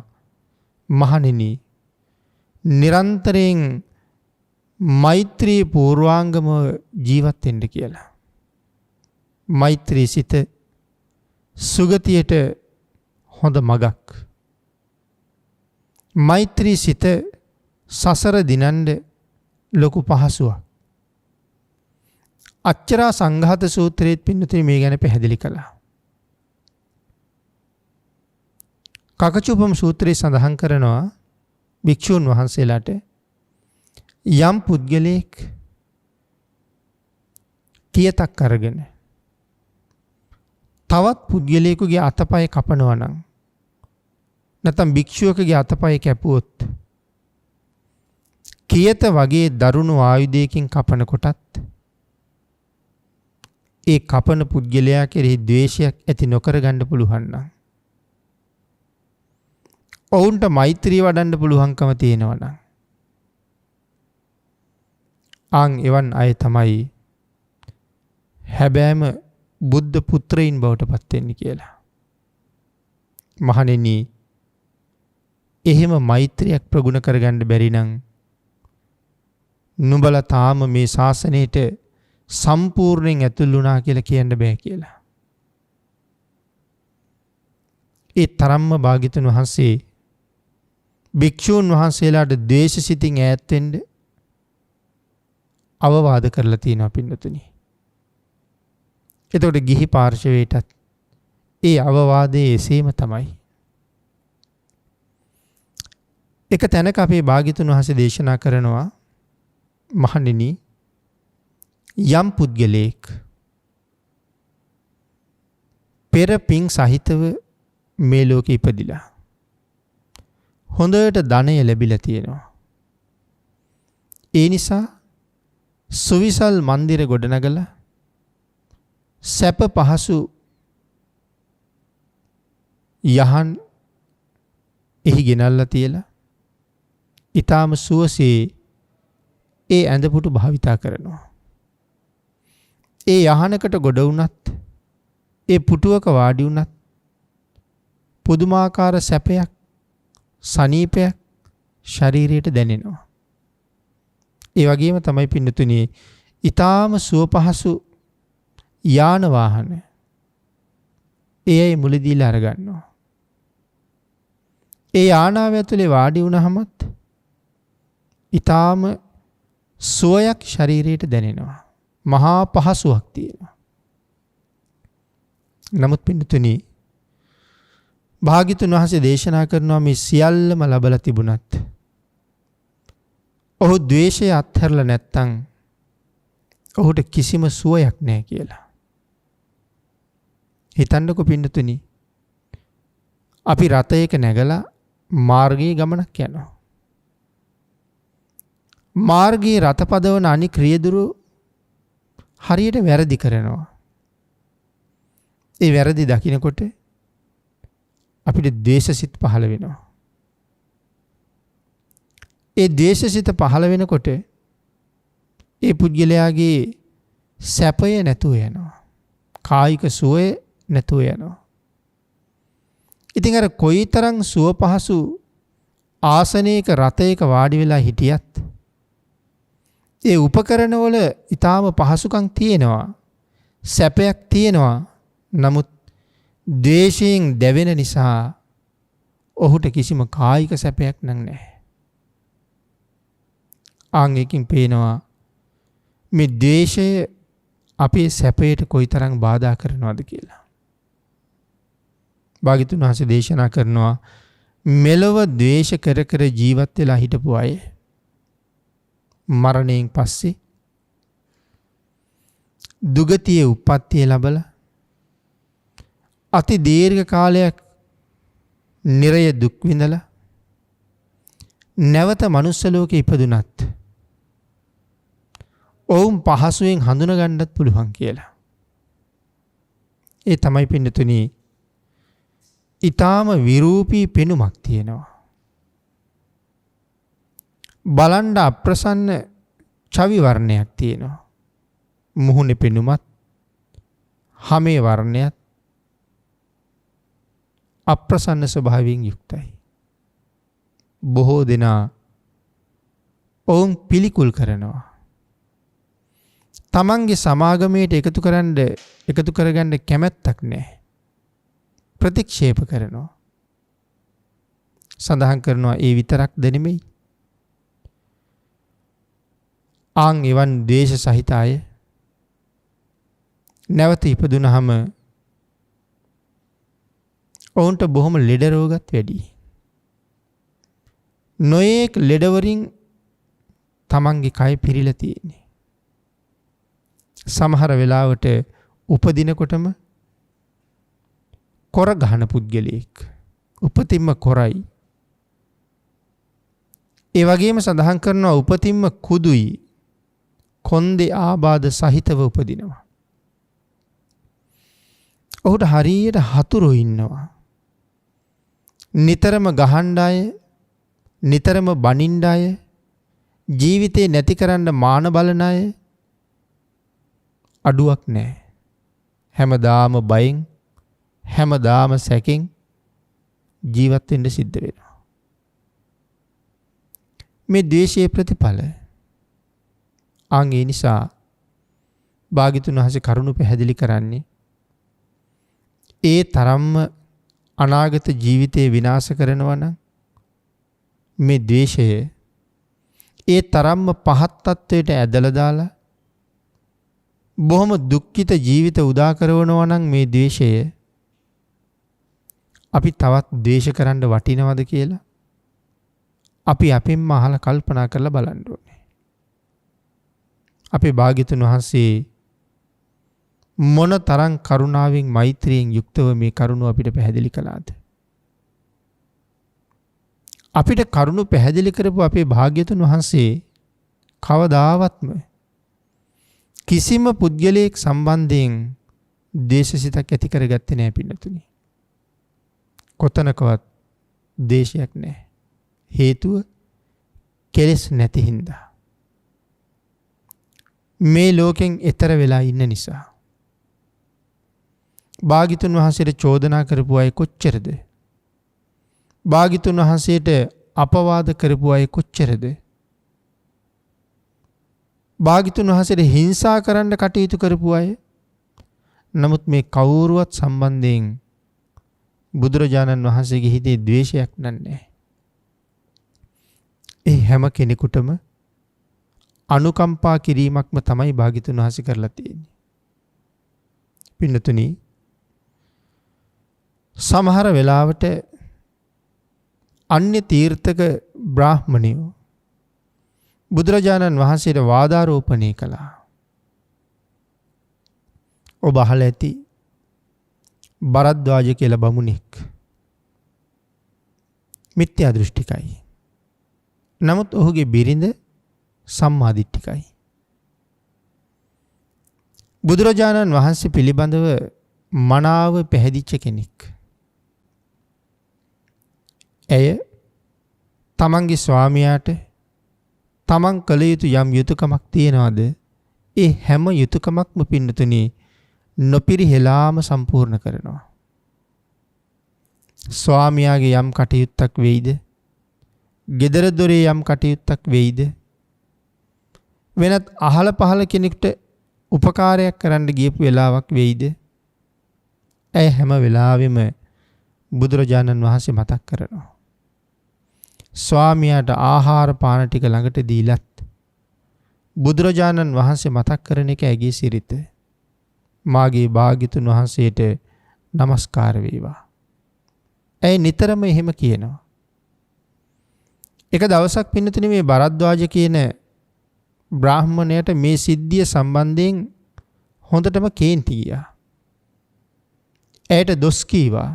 මහණෙනි නිරන්තරයෙන් මෛත්‍රී පූර්වාංගම ජීවත් වෙන්න කියලා. මෛත්‍රී සිත සුගතියට හොඳ මගක්. මෛත්‍රී සිත සසර දිනන්න ලොකු පහසුවක්. අච්චරා සංඝාත සූත්‍රයේත් පින්නතුනි මේ ගැන පැහැදිලි කළා. කකචූපම සූත්‍රයේ සඳහන් කරනවා භික්ෂූන් වහන්සේලාට යම් පුද්ගලයෙක් කියතක් අරගෙන තවත් පුද්ගලයෙකුගේ අතපය කපනවා නම් නැත්නම් භික්ෂුවකගේ අතපය කැපුවොත් කියත වගේ දරුණු ආයුධයකින් කපන කොටත් ඒ කපන පුද්ගලයා කෙරෙහි ද්වේෂයක් ඇති නොකර ගන්න පුළුවන් නම් ඔවුන්ට මෛත්‍රිය වඩන්න පුළුවන්කම තියෙනවා නම් එවන් අය තමයි හැබෑම බුද්ධ පුත්‍රයින් බවට පත් වෙන්නේ කියලා. මහණෙනි එහෙම මෛත්‍රියක් ප්‍රගුණ කරගන්න බැරි නම් නුඹලා තාම මේ ශාසනයට සම්පූර්ණයෙන් ඇතුල් වුණා කියලා කියන්න බෑ කියලා. ඒ තරම්ම භාග්‍යතුන් වහන්සේ භික්ෂූන් වහන්සේලාට ද්වේෂසිතින් ඈත් වෙන්න අවවාද කරලා තියෙනවා පින්නතුනි. එතකොට ගිහි පාර්ශවයටත් ඒ අවවාදයේ එසේම තමයි. එක තැනක අපේ භාග්‍යතුන් වහන්සේ දේශනා කරනවා මහණෙනි යම් පුද්ගලයෙක් පෙර පිං සහිතව මේ ලෝකෙ ඉපදිලා හොඳට ධනය ලැබිලා තියෙනවා. ඒ නිසා සුවිසල් මන්දිර ගොඩනගලා සැප පහසු යහන් එහි ගෙනල්ලා තියලා ඊටාම සුවසේ ඒ ඇඳපුටු භාවිතා කරනවා. ඒ යහනකට ගොඩ වුණත් ඒ පුටුවක වාඩි වුණත් පුදුමාකාර සැපයක් සනීපයක් ශරීරයට දැනෙනවා. ඒ වගේම තමයි පින්නතුනි ඊටාම සුව පහසු යාන වාහන ඒ මුලදීලා අරගන්නවා. ඒ යානාව ඇතුලේ වාඩි වුණාමත් ඊටාම සුවයක් ශරීරයට දැනෙනවා. මහා පහසුවක් තියෙනවා. නමුත් පින්නතුනි භාග්‍යතුන් වහන්සේ දේශනා කරනවා මේ සියල්ලම ලැබලා තිබුණත් ඔහු ද්වේෂය අත්හැරලා නැත්තම් ඔහුට කිසිම සුවයක් නැහැ කියලා. හිතන්නකො පින්නතුනි. අපි රථයක නැගලා මාර්ගයේ ගමනක් යනවා. මාර්ගයේ රථ පදවන අනික් රියදුරු හරියට වැරදි කරනවා. ඒ වැරදි දකිනකොට අපිට ද්වේෂසිත පහළ වෙනවා. ඒ ද්වේෂසිත පහළ වෙනකොට ඒ පුද්ගලයාගේ සැපය නැතුව යනවා. කායික සුවය නැතුව යනවා. ඉතින් අර කොයිතරම් සුව පහසු ආසනයක රථයක වාඩි වෙලා හිටියත් ඒ උපකරණවල ඊටාම පහසුකම් තියෙනවා. සැපයක් තියෙනවා. නමුත් ද්වේෂයෙන් දැවෙන නිසා ඔහුට කිසිම කායික සැපයක් නැහැ. ආන්ගෙකින් පේනවා මේ ද්වේෂය අපේ සැපයට කොයිතරම් බාධා කරනවද කියලා. භාග්‍යවතුන් වහන්සේ දේශනා කරනවා මෙලොව ද්වේෂ කර කර ජීවත් වෙලා හිටපු අය මරණයෙන් පස්සේ දුගතියේ උප්පත්තිය ලැබලා අති දීර්ඝ කාලයක් නිරය දුක් විඳලා නැවත මනුස්ස ලෝකේ ඉපදුනත් ඔවුන් පහසුවෙන් හඳුනා ගන්නත් පුළුවන් කියලා. ඒ තමයි පින්නතුනි ඊටාම විරූපී පෙනුමක් තියෙනවා. බලන්න අප්‍රසන්න චවි වර්ණයක් තියෙනවා. මුහුණේ පෙනුමත් හමේ වර්ණයත් අප්‍රසන්න ස්වභාවයෙන් යුක්තයි. බොහෝ දෙනා ඔවුන් පිළිකුල් කරනවා. තමන්ගේ සමාගමයට එකතු කරගන්න කැමැත්තක් නැහැ. ප්‍රතික්ෂේප කරනවා. සඳහන් කරනවා ඒ විතරක් නෙමෙයි. ආන් එවන් ද්වේෂ සහිත අය නැවත ඉපදුනහම ඔවුන්ට බොහොම ලෙඩ රෝගත් වැඩි. නොයේක් ලෙඩවරින් තමන්ගේ කය පිරීලා තියෙන්නේ. සමහර වෙලාවට උපදිනකොටම කොර ගහන පුද්ගලයෙක්. උපතින්ම කොරයි. ඒ වගේම සඳහන් කරනවා උපතින්ම කුදුයි. කොන්දේ ආබාධ සහිතව උපදිනවා. ඔහුට හරියට හතුරු ඉන්නවා. නිතරම ගහන්න අය, නිතරම බනින්න අය, ජීවිතේ නැති කරන්න මාන බලන අය අඩුවක් නැහැ. හැමදාම බයෙන්, හැමදාම සැකෙන් ජීවත් වෙන්න සිද්ධ වෙනවා. මේ ද්වේෂයේ ප්‍රතිඵල. ආන් ඒ නිසා භාග්‍යවතුන් වහන්සේ කරුණ පැහැදිලි කරන්නේ ඒ තරම්ම අනාගත ජීවිතේ විනාශ කරනවා නම් මේ ද්වේෂය ඒ තරම්ම පහත් තත්වයට ඇදලා දාලා බොහොම දුක්ඛිත ජීවිත උදා කරනවා නම් මේ ද්වේෂය අපි තවත් ද්වේෂ කරන්න වටිනවද කියලා අපි අපෙන්ම අහලා කල්පනා කරලා බලන්න ඕනේ. අපේ භාග්‍යවතුන් වහන්සේ මොන තරම් කරුණාවෙන් මෛත්‍රියෙන් යුක්තව මේ කරුණ අපිට පැහැදිලි කළාද? අපිට කරුණ පැහැදිලි කරපු අපේ භාග්‍යවතුන් වහන්සේ කවදාවත්ම කිසිම පුද්ගලයෙක් සම්බන්ධයෙන් ද්වේෂසිතක් ඇති කරගත්තේ නැහැ පින්නතුනි. කොතනකවත් ද්වේෂයක් නැහැ. හේතුව කෙලෙස් නැති හින්දා. මේ ලෝකෙන් එතර වෙලා ඉන්න නිසා. භාග්‍යවතුන් වහන්සේට චෝදනා කරපු අය කොච්චරද? භාග්‍යවතුන් වහන්සේට අපවාද කරපු අය කොච්චරද? භාග්‍යවතුන් වහන්සේට හිංසා කරන්න කටයුතු කරපු අය. නමුත් මේ කවුරුවත් සම්බන්ධයෙන් බුදුරජාණන් වහන්සේගේ හිතේ ද්වේෂයක් නැහැ. ඒ හැම කෙනෙකුටම අනුකම්පා කිරීමක්ම තමයි භාග්‍යවතුන් වහන්සේ කරලා තියෙන්නේ. පින්නතුනි සමහර වෙලාවට අන්‍ය තීර්ථක බ්‍රාහ්මණයෝ බුදුරජාණන් වහන්සේට වාදාරෝපණය කළා. ඔබ අහලා ඇති බරද්වාජ කියලා බමුණෙක්. මිත්‍යා දෘෂ්ටිකයි. නමුත් ඔහුගේ බිරිඳ සම්මාදිට්ඨිකයි. බුදුරජාණන් වහන්සේ පිළිබඳව මනාව පැහැදිච්ච කෙනෙක්. ඇය තමන්ගේ ස්වාමියාට තමන් කළ යුතු යම් යුතුයකමක් තියනවාද ඒ හැම යුතුයකමක්ම පින්නතුනි නොපිරිහෙලාම සම්පූර්ණ කරනවා. ස්වාමියාගේ යම් කටයුත්තක් වෙයිද, ගෙදර දොරේ යම් කටයුත්තක් වෙයිද, වෙනත් අහල පහල කෙනෙකුට උපකාරයක් කරන්න ගියපු වෙලාවක් වෙයිද, ඇය හැම වෙලාවෙම බුදුරජාණන් වහන්සේ මතක් කරනවා. ස්වාමියාට ආහාර පාන ටික ළඟට දීලත් බුදුරජාණන් වහන්සේ මතක් කරන එක ඇගේ සිරිත. මාගේ භාග්‍යතුන් වහන්සේට নমස්කාර වේවා. ඇයි නිතරම එහෙම කියනවා. එක දවසක් පින්නතුනි මේ බරද්වාජ කියන බ්‍රාහ්මණයට මේ සිද්ධිය සම්බන්ධයෙන් හොඳටම කේන්ති ගියා. ඇයට දොස් කීවා.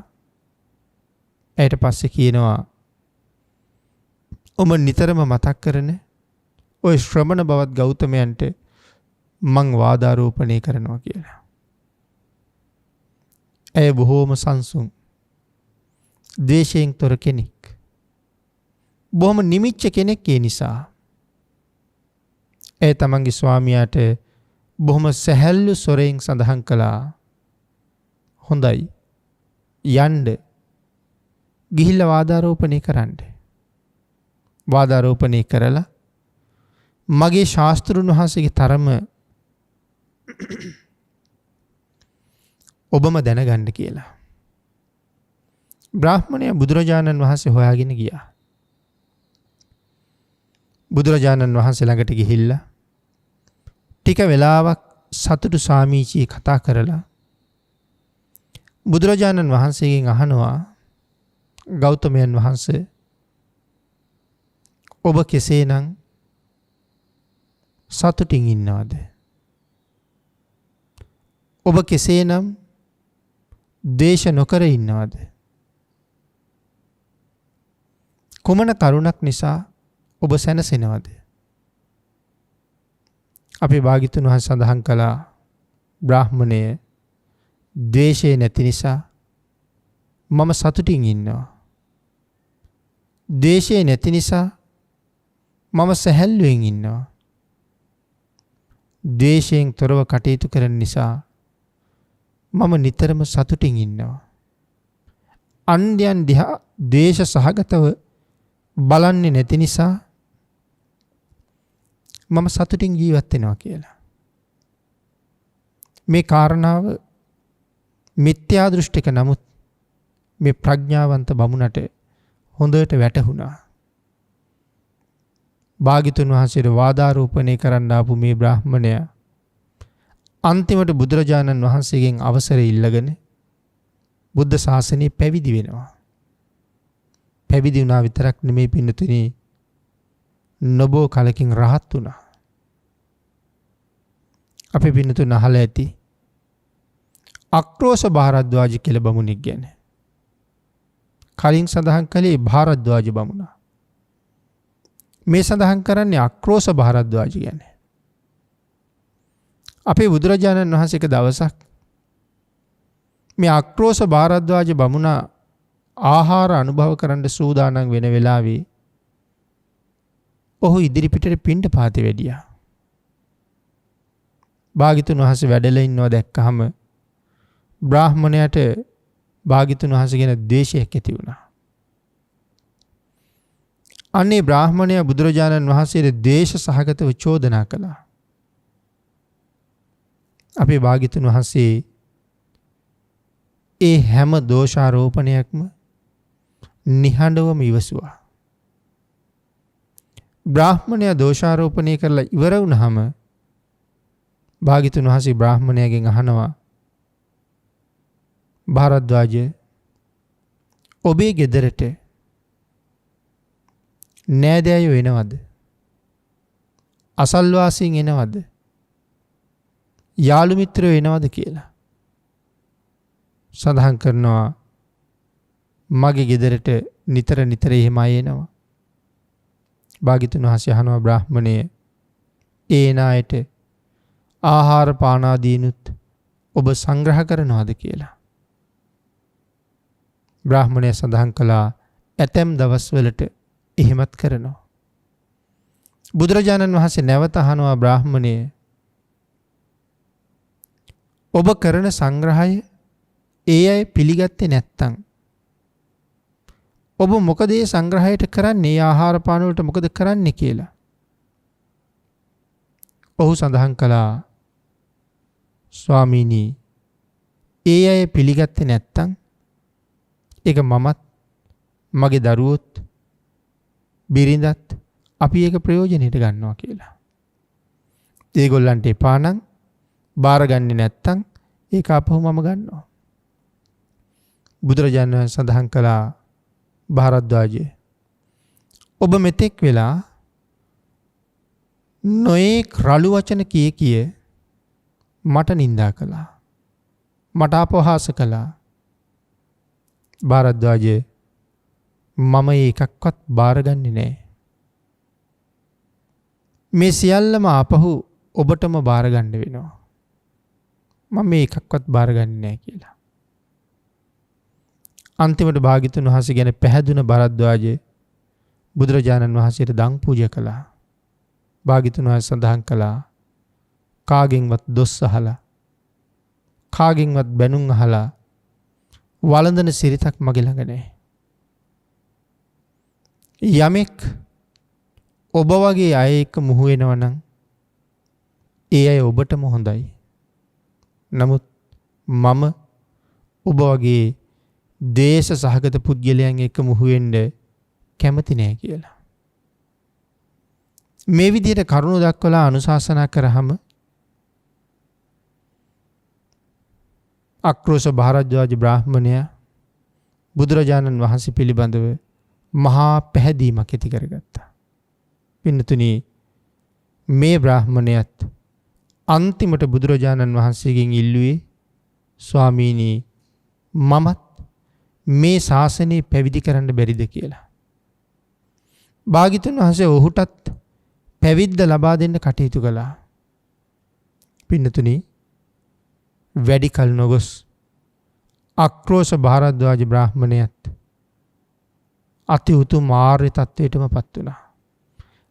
ඇයට පස්සේ කියනවා ඔබ නිතරම මතක් කරන ඔය ශ්‍රමණ බවත් ගෞතමයන්ට මං වාදාරෝපණය කරනවා කියලා. ඇය බොහෝම සංසුන්, ද්වේෂයෙන් තොර කෙනෙක්. බොහොම නිමිච්ච කෙනෙක් ඒ නිසා. ඇය තමන්ගේ ස්වාමියාට බොහොම සැහැල්ලු ස්වරයෙන් සඳහන් කළා, හොඳයි යන්න ගිහිල්ලා වාදාරෝපණය කරන්න. වාදාරෝපණය කරලා මගේ ශාස්ත්‍රුන් වහන්සේගේ තරම ඔබම දැනගන්න කියලා. බ්‍රාහ්මණයා බුදුරජාණන් වහන්සේ හොයාගෙන ගියා. බුදුරජාණන් වහන්සේ ළඟට ගිහිල්ලා ටික වෙලාවක් සතුටු සාමීචී කතා කරලා බුදුරජාණන් වහන්සේගෙන් අහනවා, ගෞතමයන් වහන්සේ ඔබ කෙසේනම් සතුටින් ඉන්නවද? ඔබ කෙසේනම් ද්වේෂ නොකර ඉන්නවද? කුමන කරුණක් නිසා ඔබ සැනසෙනවද? අපේ භාග්‍යතුන් වහන්සේ සඳහන් කළා, බ්‍රාහ්මණය ද්වේෂය නැති නිසා මම සතුටින් ඉන්නවා. ද්වේෂය නැති නිසා මම සැහැල්ලුවෙන් ඉන්නවා. ද්වේෂයෙන් තොරව කටයුතු කරන නිසා මම නිතරම සතුටින් ඉන්නවා. අන්‍යයන් දිහා ද්වේෂ සහගතව බලන්නේ නැති නිසා මම සතුටින් ජීවත් වෙනවා කියලා. මේ කාරණාව මිත්‍යා දෘෂ්ටික නමුත් මේ ප්‍රඥාවන්ත බමුණට හොඳට වැටහුණා. භාග්‍යතුන් වහන්සේට වාදාරෝපණය කරන්න ආපු මේ බ්‍රාහ්මණයා අන්තිමට බුදුරජාණන් වහන්සේගෙන් අවසරය ඉල්ලගෙන බුද්ධ ශාසනය පැවිදි වෙනවා. පැවිදි වුණා විතරක් නෙමෙයි පින්නතුනි, නොබෝ කලකින් රහත් වුණා. අපේ පින්නතුන් අහලා ඇති අක්‍රෝෂ භාරද්වාජ කියලා බමුණෙක් ගැන. කලින් සඳහන් කළේ භාරද්වාජ බමුණා. මේ සඳහන් කරන්නේ අක්‍රෝෂ භාරද්වාජ ගැන. අපේ බුදුරජාණන් වහන්සේ එක දවසක් මේ අක්‍රෝෂ භාරද්වාජ බමුණා ආහාර අනුභව කරන්න සූදානම් වෙන වෙලාවේ ඔහු ඉදිරිපිටට පිණ්ඩපාතේ වැඩියා. භාග්‍යතුන් වහන්සේ වැඩලා ඉන්නවා දැක්කහම බ්‍රාහ්මණයාට භාග්‍යතුන් වහන්සේ ගැන ද්වේෂයක් ඇති වුණා. අනේ බ්‍රාහ්මණයා බුදුරජාණන් වහන්සේට ද්වේෂ සහගතව චෝදනා කළා. අපේ භාග්‍යතුන් වහන්සේ ඒ හැම දෝෂාරෝපණයක්ම නිහඬවම ඉවසුවා. බ්‍රාහ්මණයා දෝෂාරෝපණය කරලා ඉවර වුණාම භාග්‍යතුන් වහන්සේ බ්‍රාහ්මණයාගෙන් අහනවා, භාරද්වාජ ඔබේ ගෙදරට නෑදෑයෝ එනවද? අසල්වාසීන් එනවද? යාළු මිත්‍රයෝ එනවද කියලා. සඳහන් කරනවා මගේ ගෙදරට නිතර නිතර එහෙම අය එනවා. භාග්‍යතුන් වහන්සේ අහනවා බ්‍රාහ්මණය ඒ නායට ආහාර පාන ආදීනුත් ඔබ සංග්‍රහ කරනවාද කියලා. බ්‍රාහ්මණය සඳහන් කළා ඇතැම් දවස්වලට එහෙමත් කරනවා. බුදුරජාණන් වහන්සේ නැවත අහනවා බ්‍රාහ්මණය ඔබ කරන සංග්‍රහය ඒ අය පිළිගත්තේ නැත්තම් ඔබ මොකද මේ සංග්‍රහයට කරන්නේ ආහාර පාන වලට මොකද කරන්නේ කියලා. ඔහු සඳහන් කළා ස්වාමීනි ඒ අය පිළිගත්තේ නැත්තම් ඒක මමත් මගේ දරුවොත් බිරිඳත් අපි ඒක ප්‍රයෝජනෙට ගන්නවා කියලා. ඒගොල්ලන්ට එපා නම් බාරගන්නේ නැත්තම් ඒක අපහු මම ගන්නවා. බුදුරජාණන් වහන්සේ සඳහන් කළා භාරද්වාජය ඔබ මෙතෙක් වෙලා නොයෙක් රළු වචන කිය මට නිඳා කළා. මට අපහාස කළා. භාරද්වාජය මම ඒකක්වත් බාරගන්නේ නැහැ. මේ සියල්ලම අපහු ඔබටම බාරගන්න වෙනවා. මම මේ එකක්වත් බාරගන්නේ නැහැ කියලා. අන්තිමට භාග්‍යතුන් වහන්සේ ගැන පැහැදුන භාරද්වාජය බුදුරජාණන් වහන්සේට දන් පූජා කළා. භාග්‍යතුන් වහන්සේ සඳහන් කළා කාගෙන්වත් දොස් අහලා කාගෙන්වත් බැනුම් අහලා වළඳන සිරිතක් මගේ ළඟ නැහැ. යමෙක් ඔබ වගේ අය එක්ක මුහු වෙනවා නම් ඒ අය ඔබටම හොඳයි. නමුත් මම ඔබ වගේ දේශ සහගත පුද්ගලයන් එක්ක මුහු වෙන්න කැමති නෑ කියලා. මේ විදිහට කරුණු දක්වලා අනුශාසනා කරාම අක්‍රෝෂ භාරද්වාජ බ්‍රාහ්මණයා බුදුරජාණන් වහන්සේ පිළිබඳව මහා පැහැදීමක් ඇති කරගත්තා. පින්නතුනි මේ බ්‍රාහ්මණයත් අන්තිමට බුදුරජාණන් වහන්සේගෙන් ඉල්ලුවේ ස්වාමීනි මමත් මේ ශාසනය පැවිදි කරන්න බැරිද කියලා. භාග්‍යතුන් වහන්සේ ඔහුටත් පැවිද්ද ලබා දෙන්න කටයුතු කළා. පින්නතුනි වැඩි කල නොගොස් අක්‍රෝෂ භාරද්වාජ බ්‍රාහ්මණයත් අති උතුම් ආර්ය තත්වයටම පත් වුණා.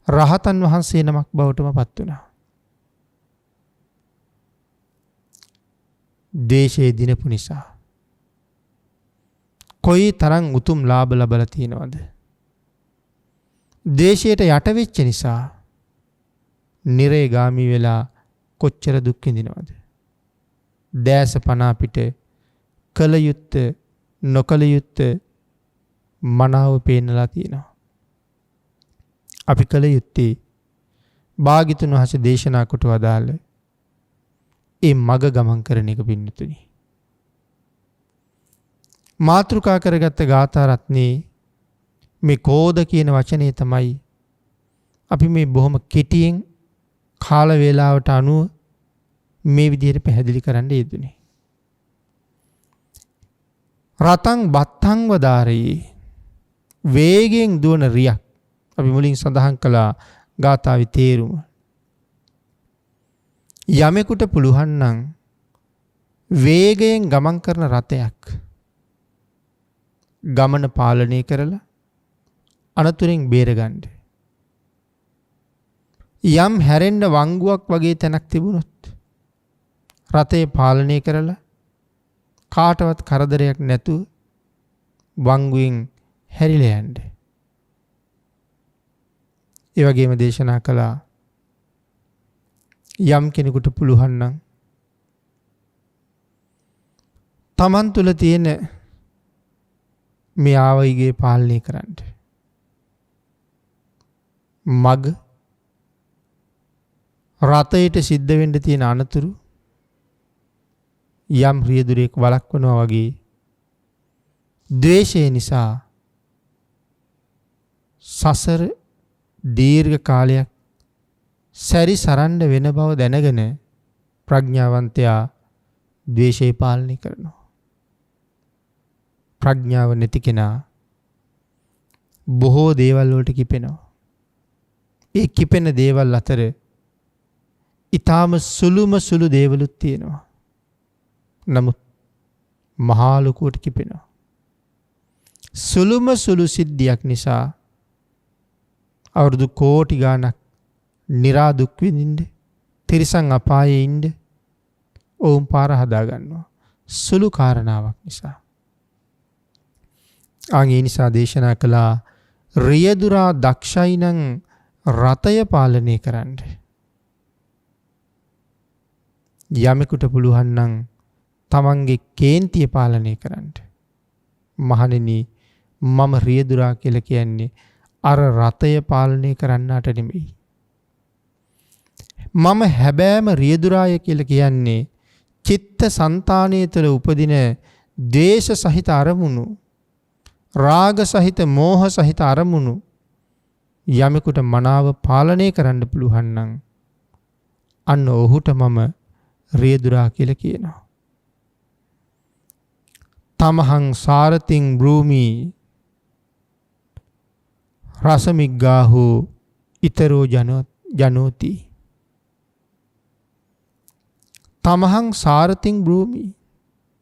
රහතන් වහන්සේ නමක් බවටම පත් වුණා. දේශයේ දිනපු නිසා කොයි තරම් උතුම් ලාභ ලබලා තියෙනවද? දේශයට යට වෙච්ච නිසා නිරේගාමී වෙලා කොච්චර දුක් විඳිනවද? දැස පනා පිට කල යුත්ත නොකල යුත්ත මනාව පේනලා තියෙනවා. අපි කල යුත්තේ භාග්‍යතුන් වහන්සේ දේශනා කොට වදාළ ඒ මග ගමන් කරන එක පින්නතුනි. මාතෘකා කරගත්ත ගාථා රත්නේ මේ කෝධ කියන වචනේ තමයි අපි මේ බොහොම කෙටියෙන් කාල වේලාවට අනුව මේ විදිහට පැහැදිලි කරන්න යෙදුනේ. රතං බත්තං වදාරේ වේගෙන් දුවන රියක්. අපි මුලින් සඳහන් කළා ගාථාවේ තේරුම. යමෙකුට පුළුවන් නම් වේගයෙන් ගමන් කරන රථයක් ගමන පාලනය කරලා අනතුරෙන් බේරගන්න. යම් හැරෙන්න වංගුවක් වගේ තැනක් තිබුණොත් රථය පාලනය කරලා කාටවත් කරදරයක් නැතුව වංගුවෙන් හැරිලා යන්න. ඒ වගේම දේශනා කළා යම් කෙනෙකුට පුළුවන් නම් තමන් තුළ තියෙන මේ ආවයිගේ පාලනය කරන්න. මග රථයට සිද්ධ වෙන්න තියෙන අනතුරු යම් රියදුරෙක් වළක්වනවා වගේ ද්වේෂය නිසා සසර දීර්ඝ කාලයක් සැරි සරන්න වෙන බව දැනගෙන ප්‍රඥාවන්තයා ද්වේෂය පාලනය කරනවා. ප්‍රඥාව නැති කෙනා බොහෝ දේවල් වලට කිපෙනවා. ඒ කිපෙන දේවල් අතර ඊටාම සුළු දේවලුත් තියෙනවා. නමුත් මහා ලොකුවට කිපෙනවා. සුළු සිද්ධියක් නිසා අවුරුදු කෝටි ගාණක් නිරා දුක් විඳින්න, තිරිසන් අපායේ ඉන්න ඔවුන් පාර හදා ගන්නවා. සුළු කාරණාවක් නිසා. ඒ නිසා දේශනා කළා රියදුරා දක්ෂයි නම් රතය පාලනය කරන්න. යමෙකුට පුළුවන් නම් තමන්ගේ කේන්තිය පාලනය කරන්න. මහණෙනි මම රියදුරා කියලා කියන්නේ අර රතය පාලනය කරන්නට නෙමෙයි. මම හැබෑම රියදුරාය කියලා කියන්නේ චිත්ත සංතානයේ තුළ උපදින ද්වේෂ සහිත අරමුණු, රාග සහිත මෝහ සහිත අරමුණු යමෙකුට මනාව පාලනය කරන්න පුළුවන් නම් අන්න ඔහුට මම රියදුරා කියලා කියනවා. තමහං සාරතින් බ්‍රූමි රසමිග්ගාහු ඉතරෝ ජනෝති. තමහං සාරතින් බ්‍රූමි.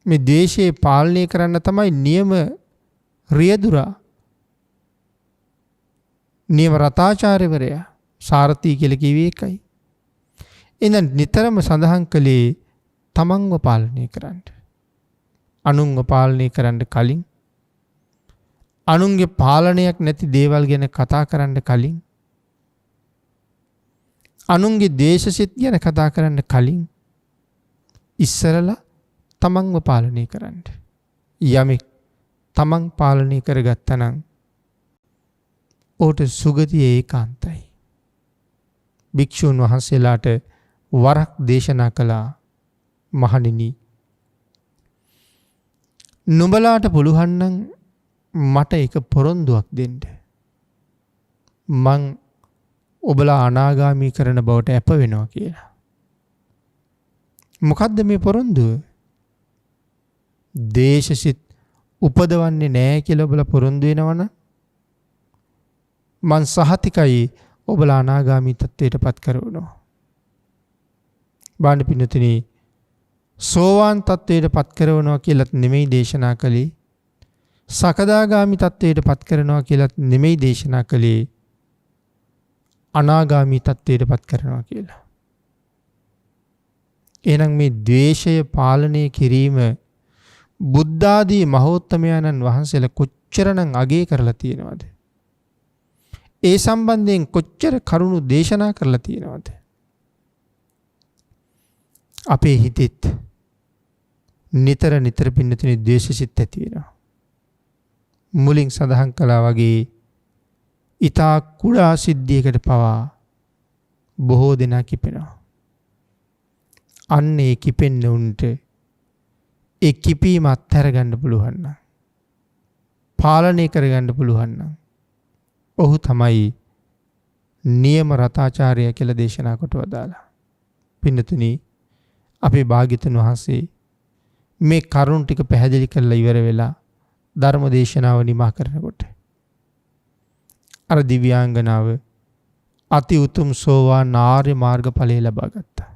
මේ දේශයේ පාලනය කරන්න තමයි නියම රියදුරා. නියම රතාචාර්යවරයා සාරථී කියලා කිව්වේ ඒකයි. එහෙනම් නිතරම සඳහන් කළේ තමන්ව පාලනය කරන්න. අනුන්ව පාලනය කරන්න කලින්, අනුන්ගේ පාලනයක් නැති දේවල් ගැන කතා කරන්න කලින්, අනුන්ගේ දේශසිත ගැන කතා කරන්න කලින් ඉස්සරලා තමන්ව පාලනය කරන්න. යමෙක් තමන් පාලනය කරගත්තා නම් ඔහුට සුගතිය ඒකාන්තයි. භික්ෂුන් වහන්සේලාට වරක් දේශනා කළා, මහණෙනි නුඹලාට පුළුවන් නම් මට එක පොරොන්දුවක් දෙන්න. මං ඔබලා අනාගාමී කරන බවට අප වෙනවා කියලා. මොකද්ද මේ පොරොන්දුව? දේශසිත උපදවන්නේ නැහැ කියලා ඔබලා පොරොන්දු වෙනවනම් මං සහතිකයි ඔබලා අනාගාමී තත්ත්වයට පත් කරවනවා. බාණ්ඩ පින්නතුනි, සෝවාන් තත්ත්වයට පත් කරවනවා කියලත් නෙමෙයි දේශනා කළේ. සකදාගාමි තත්ත්වයට පත් කරනවා කියලත් නෙමෙයි දේශනා කළේ. අනාගාමී තත්ත්වයට පත් කරනවා කියලා. එහෙනම් මේ ද්වේෂය පාලනය කිරීම බුද්ධාදී මහෝත්තමයන්න් වහන්සේලා කොච්චරනම් අගය කරලා තියෙනවද? ඒ සම්බන්ධයෙන් කොච්චර කරුණු දේශනා කරලා තියෙනවද? අපේ හිතෙත් නිතර පින්නතුනි ද්වේෂසිත ඇති වෙනවා. මුලින් සඳහන් කළා වගේ ඊතා කුඩා සිද්ධියකට පවා බොහෝ දෙනා කිපෙනවා. අන්න ඒ කිපෙන්න උන්ට ඒ කිපීම අත්හැර ගන්න පුළුවන් නම්, පාලනය කරගන්න පුළුවන් නම් ඔහු තමයි නියම රතාචාර්ය කියලා දේශනා කොට වදාලා. පින්නතුනි, අපේ භාග්‍යතුන් වහන්සේ මේ කරුණ ටික පැහැදිලි කරලා ඉවර වෙලා ධර්ම දේශනාව නිමා කරනකොට අර දිව්‍යාංගනාව අති උතුම් සෝවාන් ආර්ය මාර්ග ඵලය ලබා ගත්තා.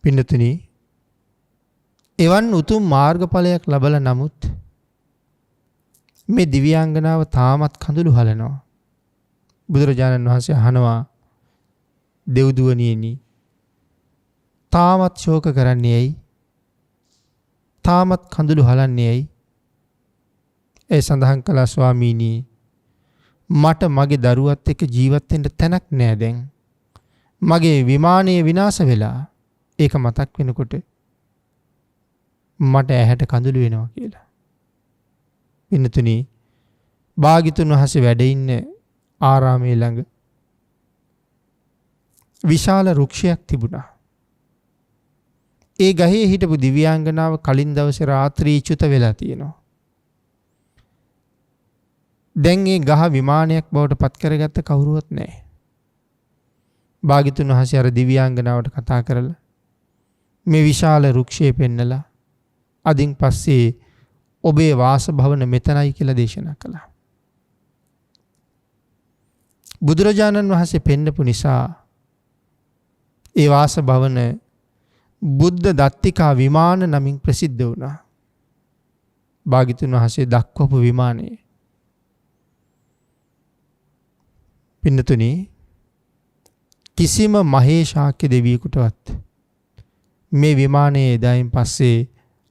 පින්නතුනි, එවන් උතුම් මාර්ග ඵලයක් ලැබලා නමුත් මේ දිව්‍යාංගනාව තාමත් කඳුළු හලනවා. බුදුරජාණන් වහන්සේ අහනවා, දෙව්දුවනියනි තාමත් ශෝක කරන්නේ ඇයි? තාමත් කඳුළු හලන්නේ ඇයි? ඒ සඳහන් කළා, ස්වාමීනි මට මගේ දරුවත් එක්ක ජීවත් වෙන්න තැනක් නෑ දැන්. මගේ විමානය විනාශ වෙලා ඒක මතක් වෙනකොට මට ඇහැට කඳුළු වෙනවා කියලා. පින්නතුනි, භාග්‍යතුන් වහන්සේ වැඩ ඉන්න ආරාමයේ ළඟ විශාල රුක්ෂයක් තිබුණා. ඒ ගහේ හිටපු දිව්‍යාංගනාව කලින් දවසේ රාත්‍රී චුත වෙලා තියෙනවා. දැන් ඒ ගහ විමානයක් බවට පත් කරගත්ත කවුරුවත් නැහැ. භාග්‍යතුන් වහන්සේ අර දිව්‍යාංගනාවට කතා කරලා මේ විශාල රුක්ෂය පෙන්නලා අදින් පස්සේ ඔබේ වාසභවන මෙතනයි කියලා දේශනා කළා. බුදුරජාණන් වහන්සේ පෙන්නපු නිසා ඒ වාසභවන බුද්ධ දත්තිකා විමාන නමින් ප්‍රසිද්ධ වුණා. භාග්‍යතුන් වහන්සේ දක්වපු විමානයේ. පින්නතුනි, කිසිම මහේශාක්‍ය දෙවියෙකුටවත් මේ විමානයේ එදායින් පස්සේ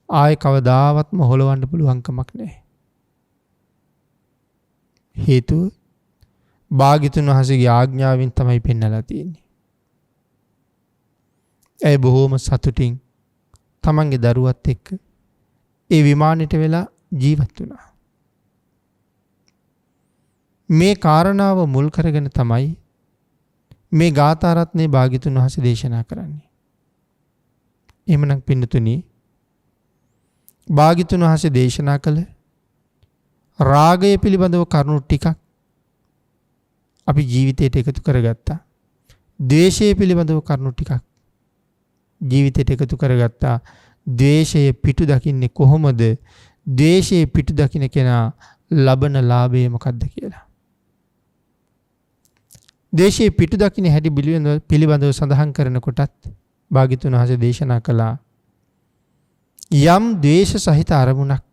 ආය කවදාවත්ම හොලවන්න පුළුවන් කමක් නැහැ. හේතුව භාග්‍යතුන් වහන්සේගේ ආඥාවෙන් තමයි පෙන්නලා තියෙන්නේ. ඒ බොහෝම සතුටින් තමන්ගේ දරුවත් එක්ක ඒ විමානෙට වෙලා ජීවත් වුණා. මේ කාරණාව මුල් කරගෙන තමයි මේ ගාථා රත්නේ භාග්‍යතුන් වහන්සේ දේශනා කරන්නේ. එහෙමනම් පින්නතුනි, භාග්‍යතුන් වහන්සේ දේශනා කළ රාගය පිළිබඳව කරුණු ටිකක් අපි ජීවිතයට එකතු කරගත්තා. ද්වේෂය පිළිබඳව කරුණු ටිකක් ජීවිතයට එකතු කරගත්තා. ද්වේෂය පිටු දකින්නේ කොහොමද? ද්වේෂයේ පිටු දකින්න කෙනා ලබන ලාභය මොකක්ද කියලා. ද්වේෂයේ පිටු දකින්න හැටි පිළිබඳව සඳහන් කරනකොටත් භාග්‍යතුන් වහන්සේ දේශනා කළා, යම් ද්වේෂ සහිත අරමුණක්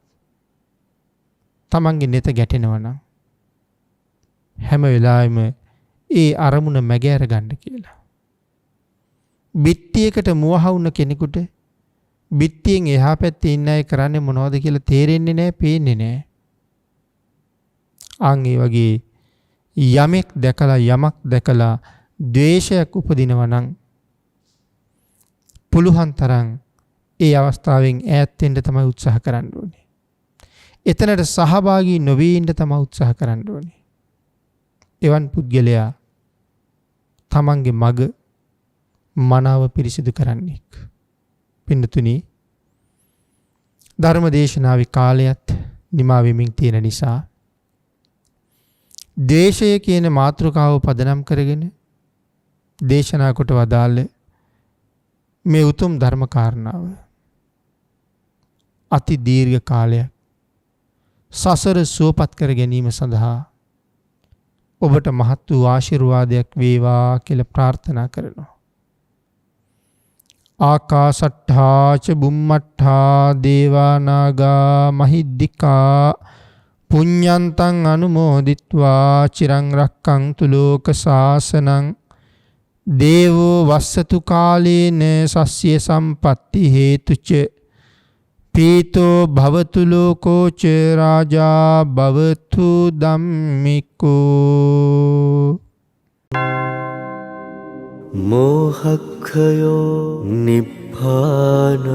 තමන්ගේ නෙත ගැටෙනවා නම් හැම වෙලාවෙම ඒ අරමුණ මැගෑර ගන්න කියලා. බිත්තියකට මුවහ වුණ කෙනෙකුට බිත්තියෙන් එහා පැත්තේ ඉන්න අය කරන්නේ මොනවද කියලා තේරෙන්නේ නැහැ, පේන්නේ නැහැ. ආන් ඒ වගේ යමක් දැකලා ද්වේෂයක් උපදිනවා නම් පුළුවන් තරම් ඒ අවස්ථාවෙන් ඈත් වෙන්න තමයි උත්සාහ කරන්න ඕනේ. එතනට සහභාගී නොවී ඉන්න තමයි උත්සාහ කරන්න ඕනේ. එවන් පුද්ගලයා තමන්ගේ මග මනාව පිරිසිදු කරන්නේ. පින්නතුනි, ධර්ම දේශනාවේ කාලයත් නිමා වෙමින් තියෙන නිසා දේශය කියන මාතෘකාව පදනම් කරගෙන දේශනා කොට වදාළ මේ උතුම් ධර්ම කාරණාව අති දීර්ඝ කාලයක් සසර සුවපත් කර ගැනීම සඳහා ඔබට මහත් වූ ආශිර්වාදයක් වේවා කියලා ප්‍රාර්ථනා කරනවා. ආකාසට්ඨා ච බුම්මට්ඨා දේවා නාග මහිද්దికා පුඤ්ඤන්තං අනුමෝදිත්වා චිරං රක්ඛන්තු ලෝක සාසනං දේවෝ වස්සතු කාලේන සස්්‍ය සම්පatti හේතුච පීතෝ භවතු ලෝකෝ ච රාජා භවතු ධම්මිකෝ. මෝහක්ඛයෝ නිබ්බානං